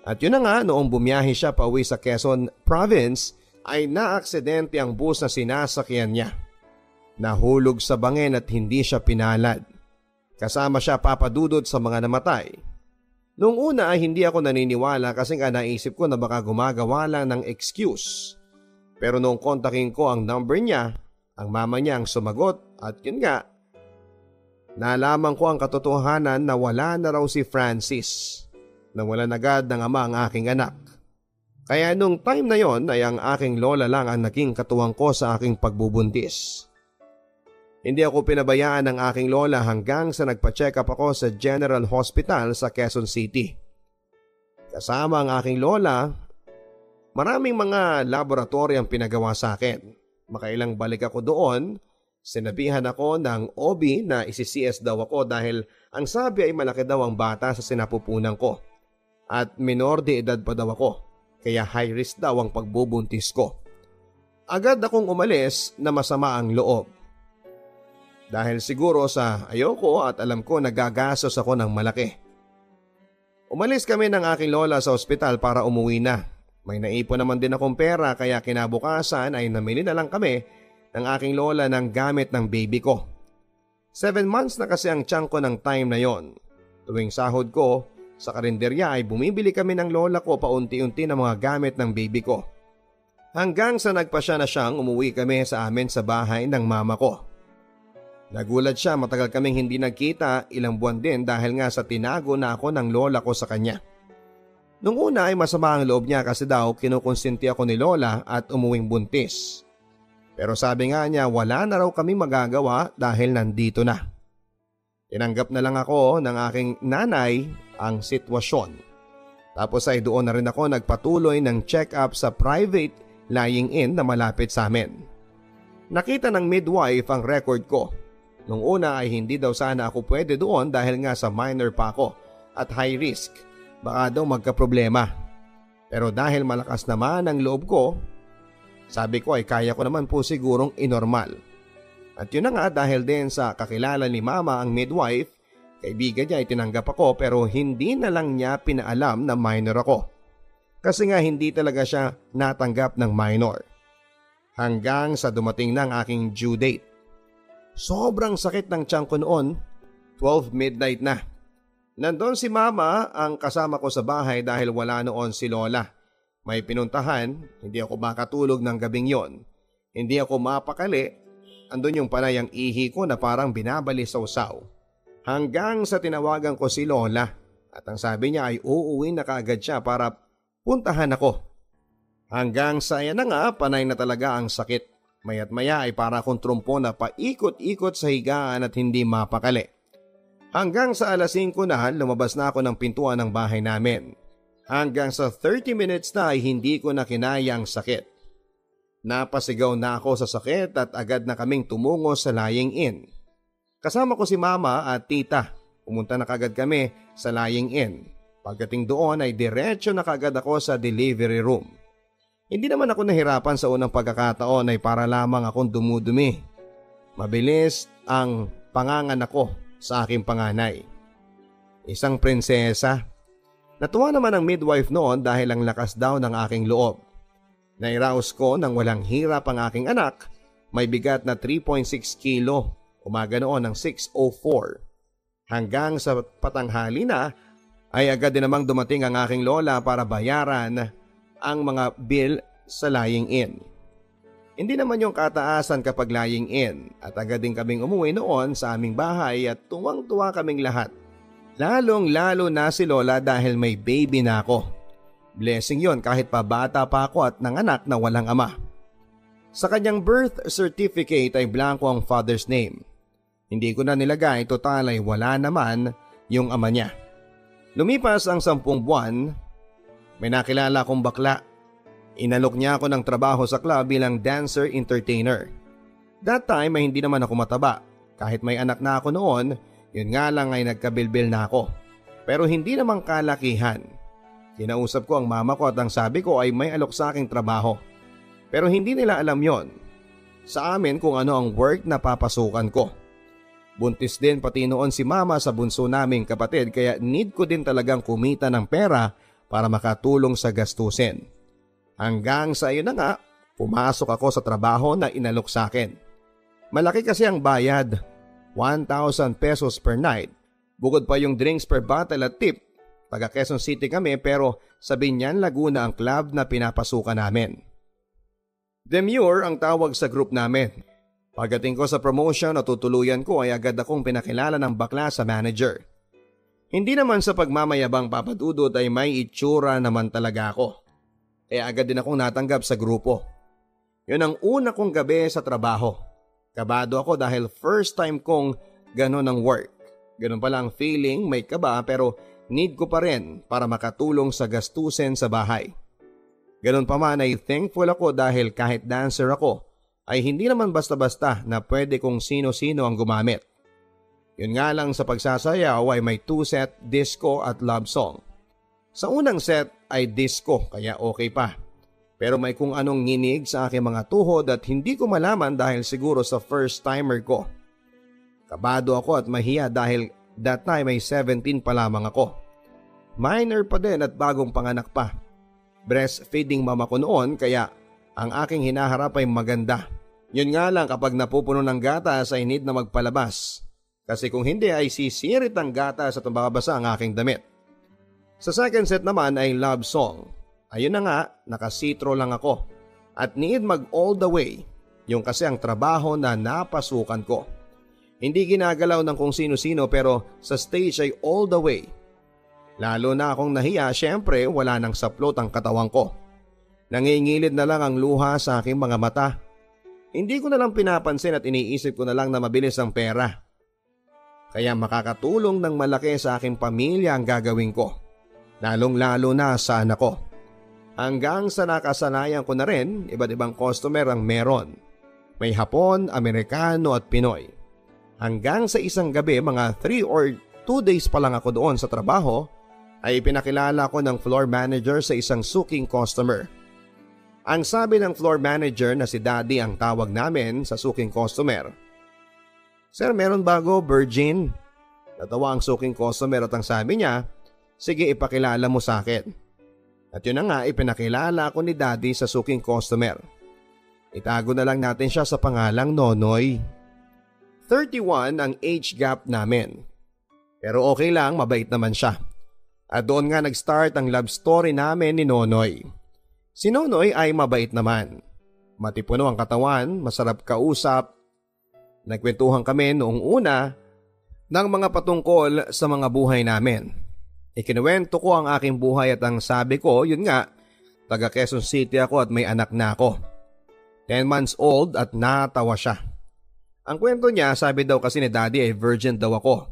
At yun na nga, noong bumiyahe siya pauwi sa Quezon Province ay naaksidente ang bus na sinasakyan niya. Nahulog sa bangin at hindi siya pinalad. Kasama siya papadudod sa mga namatay. Noong una ay hindi ako naniniwala kasi nga naisip ko na baka gumagawa lang ng excuse. Pero noong kontakin ko ang number niya, ang mama niya ang sumagot at yun nga, nalaman ko ang katotohanan na wala na raw si Francis. Nawalan agad ng ama ang aking anak. Kaya nung time na yon ay ang aking lola lang ang naging katuwang ko sa aking pagbubuntis. Hindi ako pinabayaan ng aking lola hanggang sa nagpa-check up ako sa General Hospital sa Quezon City. Kasama ang aking lola, maraming mga laboratory ang pinagawa sa akin. Makailang balik ako doon, sinabihan ako ng OB na isi-CS daw ako dahil ang sabi ay malaki daw ang bata sa sinapupunan ko. At minor de edad pa daw ako, kaya high risk daw ang pagbubuntis ko. Agad akong umalis na masama ang loob. Dahil siguro sa ayoko at alam ko nagagastos ako ng malaki. Umalis kami ng aking lola sa ospital para umuwi na. May naipon naman din akong pera kaya kinabukasan ay namili na lang kami ng aking lola ng gamit ng baby ko. 7 months na kasi ang tiyan ko ng time na yon. Tuwing sahod ko sa karinderya ay bumibili kami ng lola ko paunti-unti ng mga gamit ng baby ko. Hanggang sa nagpasya na siyang umuwi kami sa amin sa bahay ng mama ko. Nagulat siya, matagal kaming hindi nagkita, ilang buwan din dahil nga sa tinago na ako ng lola ko sa kanya. Nung una ay masama ang loob niya kasi daw kinukonsinti ako ni lola at umuwing buntis. Pero sabi nga niya wala na raw kami magagawa dahil nandito na. Tinanggap na lang ako ng aking nanay ang sitwasyon. Tapos ay doon na rin ako nagpatuloy ng check-up sa private lying-in na malapit sa amin. Nakita ng midwife ang record ko. Nung una ay hindi daw sana ako pwede doon dahil nga sa minor pa ako at high risk. Baka daw magkaproblema. Pero dahil malakas naman ang loob ko, sabi ko ay kaya ko naman po sigurong inormal. At yun na nga dahil din sa kakilala ni mama ang midwife, kaibigan niya ay tinanggap ako pero hindi na lang niya pinaalam na minor ako. Kasi nga hindi talaga siya natanggap ng minor. Hanggang sa dumating na ang aking due date. Sobrang sakit ng tiyan ko noon, 12 midnight na. Nandun si mama ang kasama ko sa bahay dahil wala noon si lola. May pinuntahan, hindi ako makatulog ng gabing yon. Hindi ako mapakali, andun yung panay ang ihi ko na parang binabalisaw-saw. Hanggang sa tinawagan ko si lola at ang sabi niya ay uuwi na kaagad siya para puntahan ako. Hanggang sa yan na nga, panay na talaga ang sakit. Maya't maya ay para akong trumpo na paikot-ikot sa higaan at hindi mapakali. Hanggang sa alas 5 na lumabas na ako ng pintuan ng bahay namin. Hanggang sa 30 minutes na ay hindi ko na kinaya ang sakit. Napasigaw na ako sa sakit at agad na kaming tumungo sa lying-in. Kasama ko si mama at tita. Pumunta na kagad kami sa lying-in. Pagdating doon ay diretso na kagad ako sa delivery room. Hindi naman ako nahirapan sa unang pagkakataon ay para lamang akong dumudumi. Mabilis ang panganganak ko sa aking panganay. Isang prinsesa. Natuwa naman ang midwife noon dahil ang lakas daw ng aking loob. Nairaos ko nang walang hirap ang aking anak, may bigat na 3.6 kilo, umaga noon ng 6:04. Hanggang sa patanghali na ay agad din namang dumating ang aking lola para bayaran ang mga bill sa lying-in. Hindi naman yung kataasan kapag lying-in at agad din kaming umuwi noon sa aming bahay at tuwang-tuwa kaming lahat. Lalong-lalo na si lola dahil may baby na ako. Blessing yon kahit pa bata pa ako at nanganak na walang ama. Sa kanyang birth certificate ay blanco ang father's name. Hindi ko na nilagay, total ay wala naman yung ama niya. Lumipas ang 10 buwan, may nakilala akong bakla. Inalok niya ako ng trabaho sa club bilang dancer entertainer. That time ay hindi naman ako mataba. Kahit may anak na ako noon, yun nga lang ay nagkabilbil na ako. Pero hindi naman kalakihan. Kinausap ko ang mama ko at ang sabi ko ay may alok sa aking trabaho. Pero hindi nila alam yon sa amin kung ano ang work na papasukan ko. Buntis din pati noon si mama sa bunso naming kapatid kaya need ko din talagang kumita ng pera para makatulong sa gastusin. Hanggang sa iyon na nga, pumasok ako sa trabaho na inalok sa akin. Malaki kasi ang bayad, 1,000 pesos per night. Bukod pa yung drinks per bottle at tip. Taga Quezon City kami pero sa Binyan, Laguna ang club na pinapasukan namin. Demure ang tawag sa group namin. Pagdating ko sa promotion na tutuluyan ko ay agad akong pinakilala ng bakla sa manager. Hindi naman sa pagmamayabang papadudot ay may itsura naman talaga ako. Kaya agad din akong natanggap sa grupo. Yun ang una kong gabi sa trabaho. Kabado ako dahil first time kong ganon ang work. Ganon pala ang feeling, may kaba pero need ko pa rin para makatulong sa gastusin sa bahay. Ganon pa man ay thankful ako dahil kahit dancer ako ay hindi naman basta-basta na pwede kung sino-sino ang gumamit. Yun nga lang sa pagsasayaw ay may 2 set disco at love song. Sa unang set ay disco kaya okay pa. Pero may kung anong nginig sa aking mga tuhod at hindi ko malaman dahil siguro sa first timer ko. Kabado ako at mahiya dahil that time ay 17 pa lamang ako. Minor pa din at bagong panganak pa. Breastfeeding mama ko noon kaya ang aking hinaharap ay maganda. Yun nga lang kapag napupuno ng gatas ay need na magpalabas. Kasi kung hindi ay sisirit ang gatas at mababasa ang aking damit. Sa second set naman ay love song. Ayun na nga, nakasitro lang ako. At need mag all the way. Yung kasi ang trabaho na napasukan ko. Hindi ginagalaw ng kung sino-sino pero sa stage ay all the way. Lalo na akong nahiya, syempre wala nang saplot ang katawan ko. Nangingilid na lang ang luha sa aking mga mata. Hindi ko na lang pinapansin at iniisip ko na lang na mabilis ang pera. Kaya makakatulong ng malaki sa aking pamilya ang gagawin ko. Lalong-lalo na sa anak ko. Hanggang sa nakasanayan ko na rin, iba't ibang customer ang meron. May Hapon, Amerikano at Pinoy. Hanggang sa isang gabi, mga 3 or 2 days pa lang ako doon sa trabaho, ay pinakilala ko ng floor manager sa isang suking customer. Ang sabi ng floor manager na si Daddy ang tawag namin sa suking customer. Sir, meron bago, virgin? Natawa ang suking customer at ang sabi niya, sige ipakilala mo sa akin. At yun na nga ipinakilala ako ni Daddy sa suking customer. Itago na lang natin siya sa pangalang Nonoy. 31 ang age gap namin. Pero okay lang, mabait naman siya. At doon nga nag-start ang love story namin ni Nonoy. Si Nonoy ay mabait naman. Matipuno ang katawan, masarap kausap. Nagkwentuhan kami noong una ng mga patungkol sa mga buhay namin. Ikinuwento ko ang aking buhay at ang sabi ko, yun nga, taga Quezon City ako at may anak na ako. 10 months old at natawa siya. Ang kwento niya, sabi daw kasi ni Daddy ay virgin daw ako.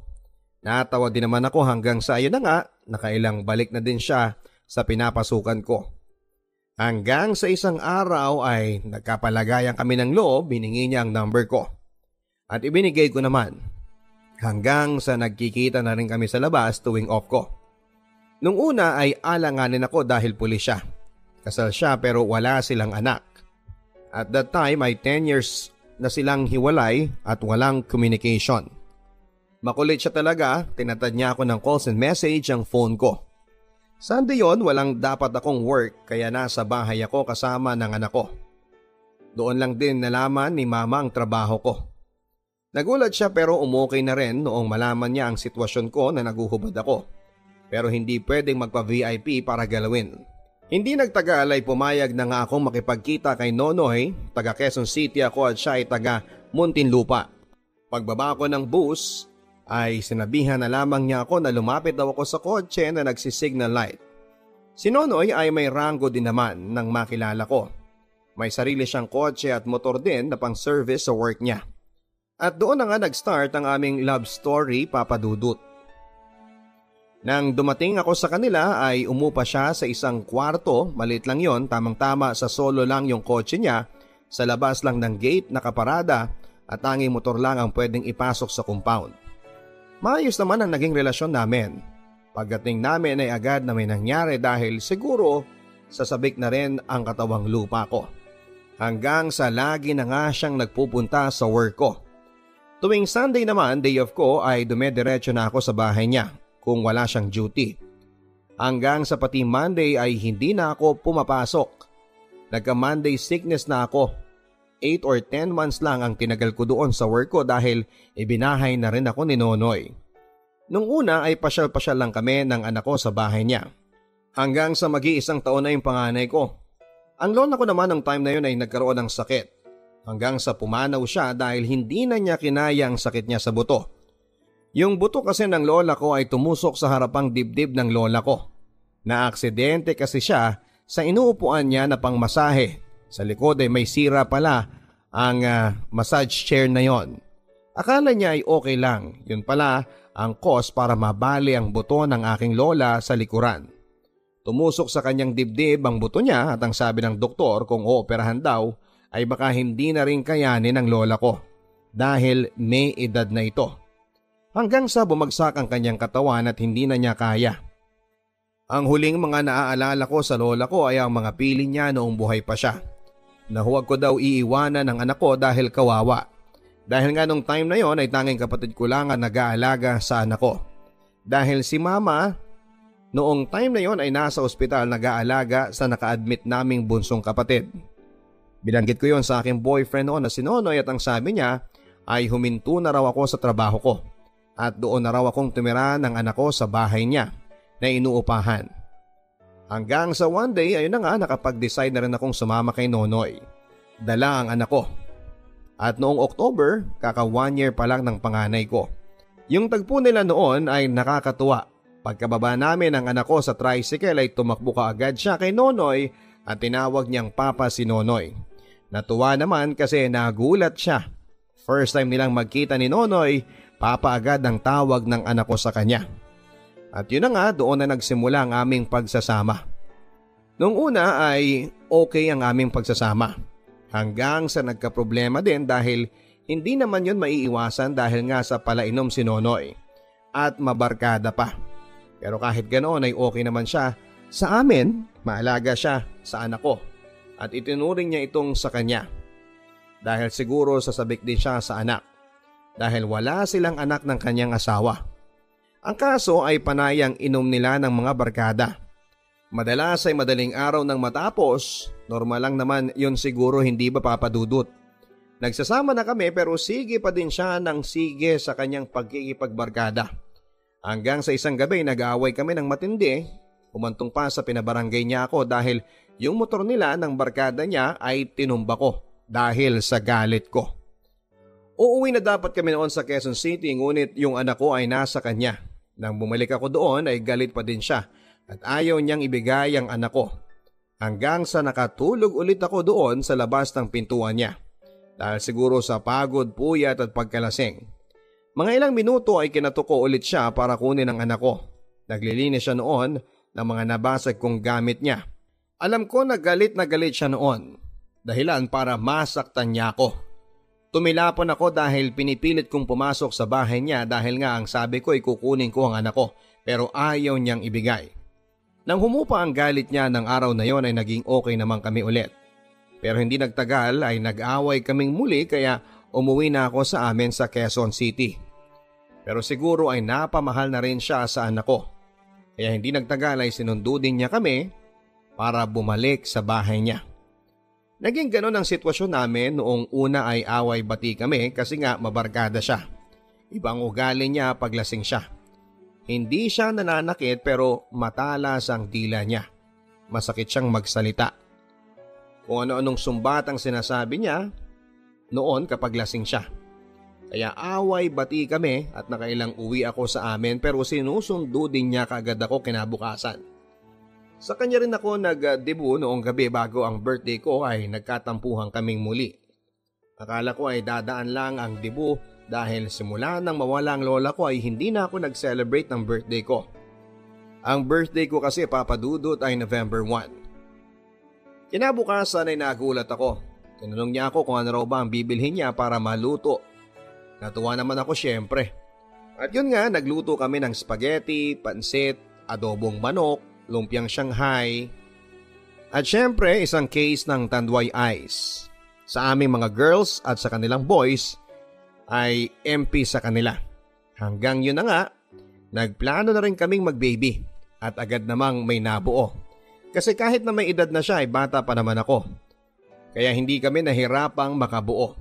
Natawa din naman ako hanggang sa ayun na nga, nakailang balik na din siya sa pinapasukan ko. Hanggang sa isang araw ay nagkapalagayan kami ng loob, hiningi niya ang number ko. At ibinigay ko naman. Hanggang sa nagkikita na rin kami sa labas tuwing off ko. Nung una ay alanganin ako dahil pulis siya. Kasal siya pero wala silang anak. At that time ay 10 years na silang hiwalay at walang communication. Makulit siya talaga, tinatad niya ako ng calls and message ang phone ko. Sunday yon, walang dapat akong work kaya nasa bahay ako kasama ng anak ko. Doon lang din nalaman ni mama ang trabaho ko. Nagulat siya pero umukay na rin noong malaman niya ang sitwasyon ko na naguhubad ako. Pero hindi pwedeng magpa-VIP para galawin. Hindi nagtagal ay pumayag na nga akong makipagkita kay Nonoy, taga Quezon City ako at siya ay taga Muntinlupa. Pagbaba ko ng bus ay sinabihan na lamang niya ako na lumapit daw ako sa kotse na nagsisignal light. Si Nonoy ay may ranggo din naman nang makilala ko. May sarili siyang kotse at motor din na pang service sa work niya. At doon na nga nag-start ang aming love story, Papa Dudut. Nang dumating ako sa kanila ay umupa siya sa isang kwarto, maliit lang yon, tamang-tama sa solo lang yung kotse niya, sa labas lang ng gate nakaparada at tanging motor lang ang pwedeng ipasok sa compound. Maayos naman ang naging relasyon namin. Pagdating namin ay agad na may nangyari dahil siguro sasabik na rin ang katawang lupa ko. Hanggang sa lagi na nga siyang nagpupunta sa work ko. Tuwing Sunday naman, day off ko, ay dumediretso na ako sa bahay niya kung wala siyang duty. Hanggang sa pati Monday ay hindi na ako pumapasok. Nagka-Monday sickness na ako. 8 or 10 months lang ang tinagal ko doon sa work ko dahil ibinahay na rin ako ni Nonoy. Nung una ay pasyal-pasyal lang kami ng anak ko sa bahay niya. Hanggang sa mag-iisang taon na yung panganay ko. Ang lola ko naman ng time na yun ay nagkaroon ng sakit. Hanggang sa pumanaw siya dahil hindi na niya kinaya ang sakit niya sa buto. Yung buto kasi ng lola ko ay tumusok sa harapang dibdib ng lola ko. Naaksidente kasi siya sa inuupuan niya na pangmasahe. Sa likod ay may sira pala ang massage chair na yon. Akala niya ay okay lang. Yun pala ang cause para mabali ang buto ng aking lola sa likuran. Tumusok sa kanyang dibdib ang buto niya at ang sabi ng doktor kung ooperahan daw ay baka hindi na rin kayanin ng lola ko dahil may edad na ito. Hanggang sa bumagsak ang kanyang katawan at hindi na niya kaya. Ang huling mga naaalala ko sa lola ko ay ang mga piling niya noong buhay pa siya. Na huwag ko daw iiwanan ng anak ko dahil kawawa. Dahil nga nung time na yon ay tanging kapatid ko lang ang nag-aalaga sa anak ko. Dahil si mama noong time na yon ay nasa ospital nag-aalaga sa naka-admit naming bunsong kapatid. Binanggit ko yon sa aking boyfriend noon na si Nonoy at ang sabi niya ay huminto na raw ako sa trabaho ko. At doon na raw akong tumira ng anak ko sa bahay niya na inuupahan. Hanggang sa one day ayun na nga nakapag-decide na rin akong sumama kay Nonoy. Dala ang anak ko. At noong October, kaka 1 year pa lang ng panganay ko. Yung tagpo nila noon ay nakakatuwa. Pagkababa namin ng anak ko sa tricycle ay tumakbo kaagad siya kay Nonoy at tinawag niyang papa si Nonoy. Natuwa naman kasi nagulat siya. First time nilang magkita ni Nonoy, papa agad ang tawag ng anak ko sa kanya. At yun na nga, doon na nagsimula ang aming pagsasama. Noong una ay okay ang aming pagsasama. Hanggang sa nagkaproblema din dahil hindi naman yun maiiwasan dahil nga sa palainom si Nonoy. At mabarkada pa. Pero kahit ganoon ay okay naman siya sa amin, maalaga siya sa anak ko. At itinuring niya itong sa kanya. Dahil siguro sasabik din siya sa anak. Dahil wala silang anak ng kanyang asawa. Ang kaso ay panayang inom nila ng mga barkada. Madalas ay madaling araw nang matapos, normal lang naman yun siguro hindi ba papadudot. Nagsasama na kami pero sige pa din siya ng sige sa kanyang pagkikipagbarkada. Hanggang sa isang gabi nag-aaway kami ng matindi, humantong pa sa pinabarangay niya ako dahil yung motor nila ng barkada niya ay tinumba ko dahil sa galit ko. Uuwi na dapat kami noon sa Quezon City ngunit yung anak ko ay nasa kanya. Nang bumalik ako doon ay galit pa din siya at ayaw niyang ibigay ang anak ko. Hanggang sa nakatulog ulit ako doon sa labas ng pintuan niya. Dahil siguro sa pagod, puyat at pagkalasing. Mga ilang minuto ay kinatuko ulit siya para kunin ang anak ko. Naglilinis siya noon ng mga nabasag kong gamit niya. Alam ko na galit siya noon. Dahilan para masaktan niya ako. Tumilapon ako dahil pinipilit kong pumasok sa bahay niya dahil nga ang sabi ko ay kukunin ko ang anak ko pero ayaw niyang ibigay. Nang humupa ang galit niya ng araw na yon ay naging okay naman kami ulit. Pero hindi nagtagal ay nag-away kaming muli kaya umuwi na ako sa amin sa Quezon City. Pero siguro ay napamahal na rin siya sa anak ko. Kaya hindi nagtagal ay sinundo din niya kami para bumalik sa bahay niya. Naging ganon ang sitwasyon namin noong una ay away-bati kami kasi nga mabarkada siya. Ibang ugali niya paglasing siya. Hindi siya nananakit pero matalas ang dila niya. Masakit siyang magsalita. Kung ano-anong sumbat ang sinasabi niya noon kapag lasing siya. Kaya away-bati kami at nakailang uwi ako sa amin pero sinusundo din niya kaagad ako kinabukasan. Sa kanya rin ako nag-debut noong gabi bago ang birthday ko ay nagkatampuhan kaming muli. Akala ko ay dadaan lang ang debut dahil simula nang mawala ang lola ko ay hindi na ako nag-celebrate ng birthday ko. Ang birthday ko kasi papadudot ay November 1. Kinabukasan ay nagulat ako. Tinanong niya ako kung ano raw ba ang bibilhin niya para maluto. Natuwa naman ako syempre. At yun nga, nagluto kami ng spaghetti, pansit, adobong manok, lumpiang Shanghai. At syempre isang case ng Tanduay Ice. Sa aming mga girls at sa kanilang boys ay MP sa kanila. Hanggang yun na nga, nagplano na rin kaming mag-baby at agad namang may nabuo. Kasi kahit na may edad na siya ay bata pa naman ako. Kaya hindi kami nahirapang makabuo.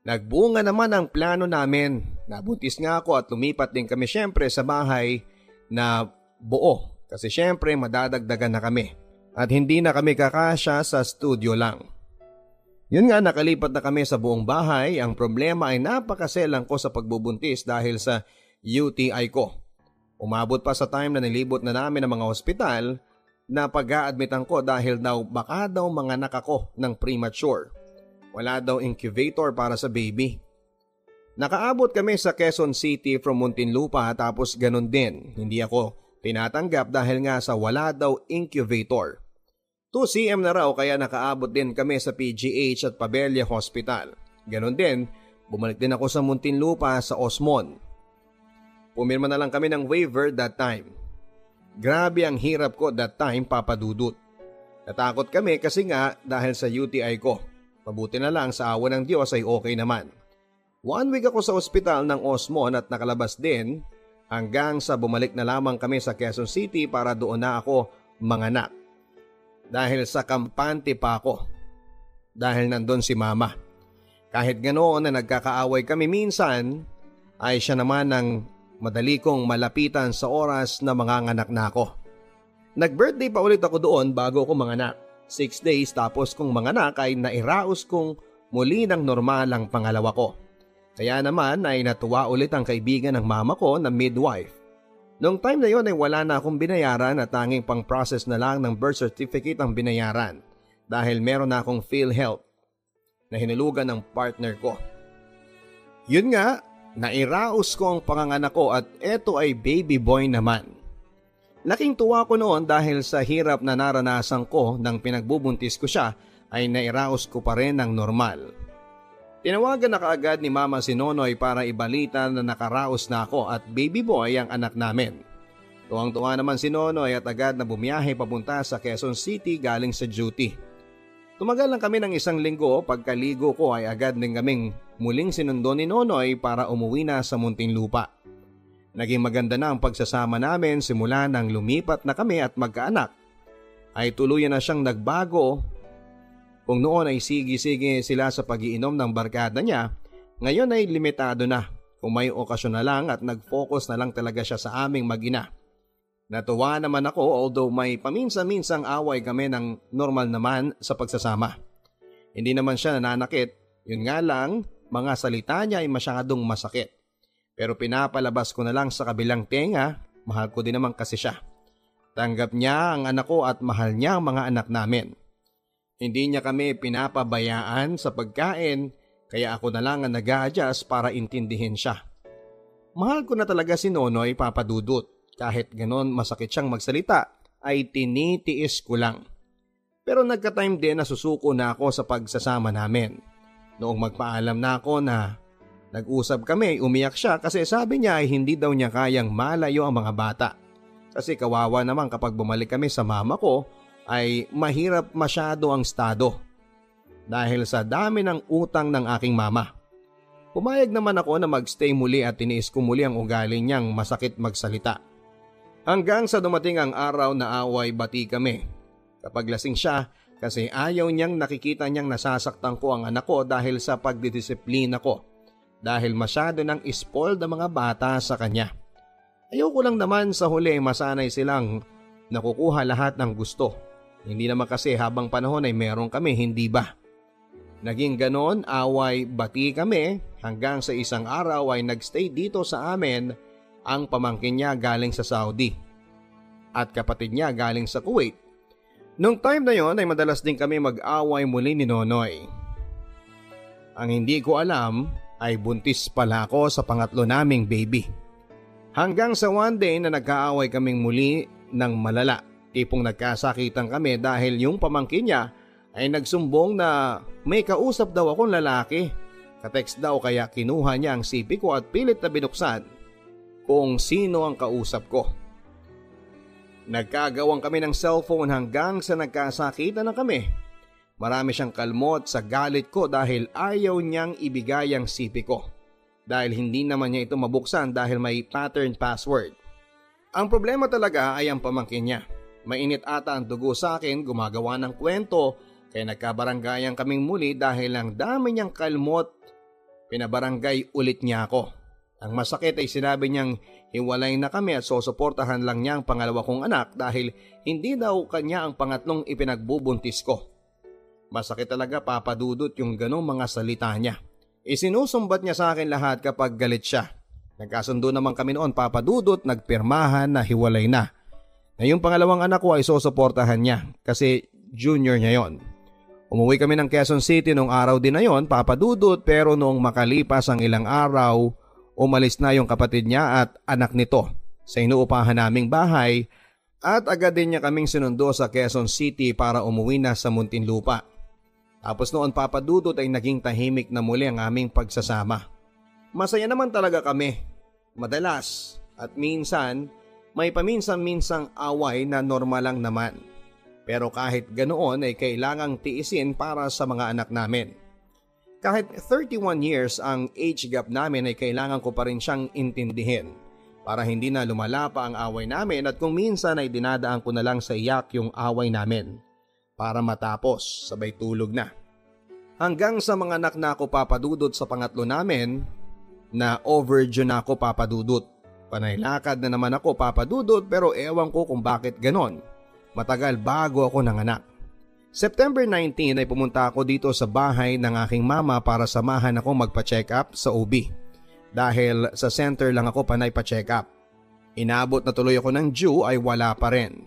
Nagbunga naman ang plano namin. Nabuntis nga ako at lumipat din kami syempre sa bahay na buo. Kasi syempre madadagdagan na kami. At hindi na kami kakasya sa studio lang. Yun nga, nakalipat na kami sa buong bahay. Ang problema ay napakaselang ko sa pagbubuntis dahil sa UTI ko. Umabot pa sa time na nilibot na namin ang mga ospital na pag-a-admitan ko dahil daw baka daw manganak ako ng premature. Wala daw incubator para sa baby. Nakaabot kami sa Quezon City from Muntinlupa tapos ganun din. Hindi ako tinatanggap dahil nga sa wala daw incubator. 2 cm na raw kaya nakaabot din kami sa PGH at Pabella Hospital. Ganun din, bumalik din ako sa Muntinlupa sa Osmon. Pumirma na lang kami ng waiver that time. Grabe ang hirap ko that time, papadudot. Natakot kami kasi nga dahil sa UTI ko. Mabuti na lang sa awa ng Diyos ay okay naman. 1 week ako sa ospital ng Osmon at nakalabas din hanggang sa bumalik na lamang kami sa Quezon City para doon na ako manganak. Dahil sa kampante pa ako. Dahil nandun si mama. Kahit ganoon na nagkakaaway kami minsan ay siya naman ang madali kong malapitan sa oras na manganganak na ako. Nag-birthday pa ulit ako doon bago ako manganak. 6 days tapos kong manganak ay nairaos kong muli ng normal ang pangalawa ko. Kaya naman ay natuwa ulit ang kaibigan ng mama ko na midwife. Noong time na yon ay wala na akong binayaran at tanging pang-process na lang ng birth certificate ang binayaran dahil meron na akong PhilHealth na hinulugan ng partner ko. Yun nga, nairaos ko ang panganganak ko at eto ay baby boy naman. Laking tuwa ko noon dahil sa hirap na naranasan ko nang pinagbubuntis ko siya ay nairaos ko pa rin ng normal. Tinawagan na kaagad ni Mama si Nonoy para ibalita na nakaraos na ako at baby boy ang anak namin. Tuwang-tuwa naman si Nonoy at agad na bumiyahe papunta sa Quezon City galing sa duty. Tumagal lang kami ng 1 linggo, pagkaligo ko ay agad din kaming muling sinundo ni Nonoy para umuwi na sa Muntinlupa. Naging maganda na ang pagsasama namin simula nang lumipat na kami at magkaanak. Ay tuluyan na siyang nagbago. Kung noon ay sige-sige sila sa pag-iinom ng barkada niya, ngayon ay limitado na kung may okasyon na lang at nag-focus na lang talaga siya sa aming mag-ina. Natuwa naman ako although may paminsan-minsang away kami ng normal naman sa pagsasama. Hindi naman siya nananakit, yun nga lang mga salita niya ay masyadong masakit. Pero pinapalabas ko na lang sa kabilang tenga, mahal ko din naman kasi siya. Tanggap niya ang anak ko at mahal niya ang mga anak namin. Hindi niya kami pinapabayaan sa pagkain kaya ako na lang ang nag-a-adjust para intindihin siya. Mahal ko na talaga si Nonoy, papadudot. Kahit ganon masakit siyang magsalita ay tinitiis ko lang. Pero nagka-time din na susuko na ako sa pagsasama namin. Noong magpaalam na ako na nag-usap kami, umiyak siya kasi sabi niya ay hindi daw niya kayang malayo ang mga bata. Kasi kawawa naman kapag bumalik kami sa mama ko ay mahirap masyado ang estado dahil sa dami ng utang ng aking mama. Pumayag naman ako na magstay muli at tiniis ko muli ang ugali niyang masakit magsalita. Hanggang sa dumating ang araw na away bati kami. Kapag lasing siya kasi ayaw niyang nakikita niyang nasasaktan ko ang anak ko dahil sa pagdidisiplina ko. Dahil masyado nang spoiled ang mga bata sa kanya. Ayoko lang naman sa huli masanay silang nakukuha lahat ng gusto. Hindi naman kasi habang panahon ay meron kami, hindi ba? Naging ganon, away bati kami hanggang sa isang araw ay nagstay dito sa amin ang pamangkin niya galing sa Saudi at kapatid niya galing sa Kuwait. Nung time na yon ay madalas din kami mag-away muli ni Nonoy. Ang hindi ko alam ay buntis pala ako sa pangatlo naming baby. Hanggang sa one day na nagkaaway kaming muli ng malala. Tipong nagkasakitan kami dahil yung pamangkin niya ay nagsumbong na may kausap daw akong lalaki. Katext daw kaya kinuha niya ang CP ko at pilit na binuksan kung sino ang kausap ko. Nagkagawang kami ng cellphone hanggang sa nagkasakitan na kami. Marami siyang kalmot sa galit ko dahil ayaw niyang ibigay ang CP ko. Dahil hindi naman niya ito mabuksan dahil may pattern password. Ang problema talaga ay ang pamangkin niya. Mainit ata ang dugo sa akin, gumagawa ng kwento, kaya nagkabaranggayan kaming muli dahil ang dami niyang kalmot, pinabarangay ulit niya ako. Ang masakit ay sinabi niyang hiwalay na kami at susuportahan lang niya ang pangalawa kong anak dahil hindi daw kanya ang pangatlong ipinagbubuntis ko. Masakit talaga papadudot yung ganong mga salita niya. Isinusumbat niya sa akin lahat kapag galit siya. Nagkasundo naman kami noon papadudot, nagpirmahan na hiwalay na. Na yung pangalawang anak ko ay susuportahan niya kasi junior niya yon. Umuwi kami ng Quezon City noong araw din na yon, papadudot, pero noong makalipas ang ilang araw, umalis na yung kapatid niya at anak nito sa inuupahan naming bahay at agad din niya kaming sinundo sa Quezon City para umuwi na sa Muntinlupa. Tapos noon papadudot ay naging tahimik na muli ang aming pagsasama. Masaya naman talaga kami, madalas at minsan may paminsan-minsang away na normal lang naman. Pero kahit ganoon ay kailangang tiisin para sa mga anak namin. Kahit 31 years ang age gap namin ay kailangan ko pa rin siyang intindihin para hindi na lumala pa ang away namin at kung minsan ay dinadaan ko na lang sa iyak yung away namin para matapos sabay tulog na. Hanggang sa mga anak na ako papadudot sa pangatlo namin na overdue na ako papadudot. Panaylakad na naman ako papadudot pero ewan ko kung bakit ganon. Matagal bago ako nanganak. September 19 ay pumunta ako dito sa bahay ng aking mama para samahan ako magpa-check up sa OB. Dahil sa center lang ako panay pa-check up. Inabot na tuloy ako ng due ay wala pa rin.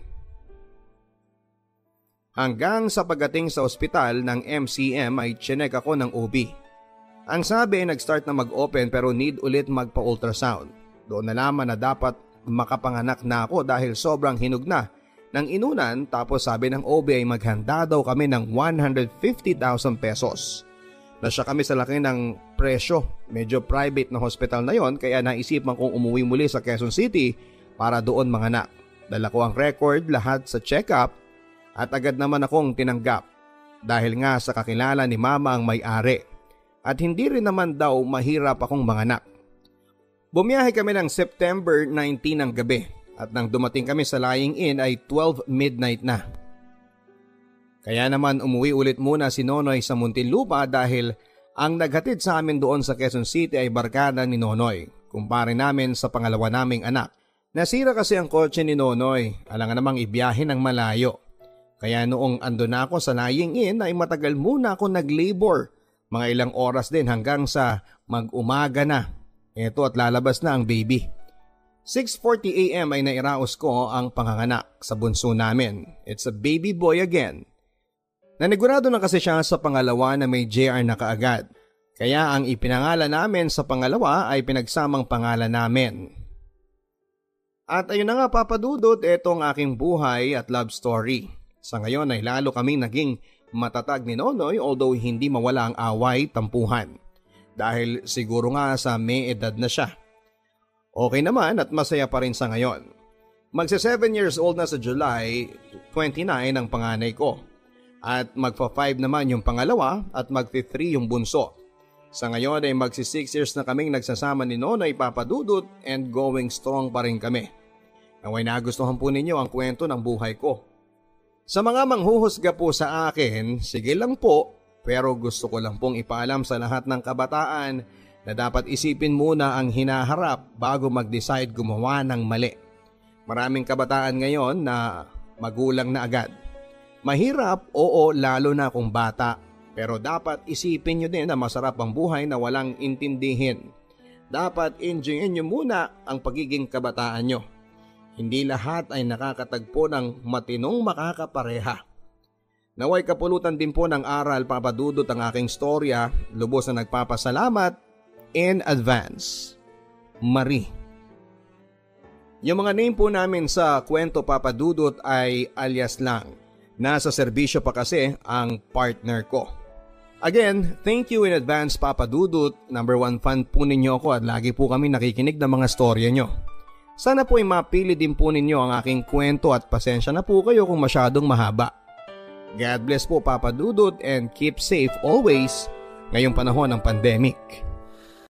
Hanggang sa pagdating sa ospital ng MCM ay chinek ako ng OB. Ang sabi ay nag-start na mag-open pero need ulit magpa-ultrasound. Doon nalaman na dapat makapanganak na ako dahil sobrang hinog na ng inunan tapos sabi ng OB ay maghanda daw kami ng 150,000 pesos. Nasya kami sa laki ng presyo, medyo private na hospital na yon kaya naisipan kong umuwi muli sa Quezon City para doon manganak. Dala ko ang record lahat sa check-up at agad naman akong tinanggap dahil nga sa kakilala ni mama ang may-ari at hindi rin naman daw mahirap akong manganak. Bumiyahe kami ng September 19 ng gabi at nang dumating kami sa lying in ay 12 midnight na. Kaya naman umuwi ulit muna si Nonoy sa Muntinlupa dahil ang naghatid sa amin doon sa Quezon City ay barkada ni Nonoy, kumpare namin sa pangalawa naming anak. Nasira kasi ang kotse ni Nonoy, alangan namang ibiyahe ng malayo. Kaya noong ando na ako sa lying in ay matagal muna ako nag-labor, mga ilang oras din hanggang sa mag-umaga na. Eto at lalabas na ang baby. 6:40 AM ay nairaos ko ang panganganak sa bunso namin. It's a baby boy again. Nanigurado na kasi siya sa pangalawa na may JR na kaagad. Kaya ang ipinangalan namin sa pangalawa ay pinagsamang pangalan namin. At ayun na nga papadudot, eto ang aking buhay at love story. Sa ngayon ay lalo kaming naging matatag ni Nonoy although hindi mawala ang away, tampuhan. Dahil siguro nga sa may edad na siya. Okay naman at masaya pa rin sa ngayon. Magsa 7 years old na sa July 29 ang panganay ko. At magpa 5 naman yung pangalawa at magti 3 yung bunso. Sa ngayon ay magsi 6 years na kaming nagsasama ni Nonoy papadudot and going strong pa rin kami. Naway nagustuhan po ninyo ang kwento ng buhay ko. Sa mga manghuhusga po sa akin, sige lang po. Pero gusto ko lang pong ipaalam sa lahat ng kabataan na dapat isipin muna ang hinaharap bago mag-decide gumawa ng mali. Maraming kabataan ngayon na magulang na agad. Mahirap, oo, lalo na kung bata. Pero dapat isipin nyo din na masarap ang buhay na walang intindihin. Dapat enjoyin nyo muna ang pagiging kabataan nyo. Hindi lahat ay nakakatagpo ng matinong makakapareha. Naway kapulutan din po ng aral papadudot ang aking storya, lubos na nagpapasalamat in advance. Marie. Yung mga name po namin sa kwento Papa Dudut ay alias lang. Nasa serbisyo pa kasi ang partner ko. Again, thank you in advance Papa Dudut. Number 1 fan po ninyo ako at lagi po kami nakikinig ng mga storya nyo. Sana po ay mapili din po ninyo ang aking kwento at pasensya na po kayo kung masyadong mahaba. God bless po Papa Dudut and keep safe always ngayong panahon ng pandemic.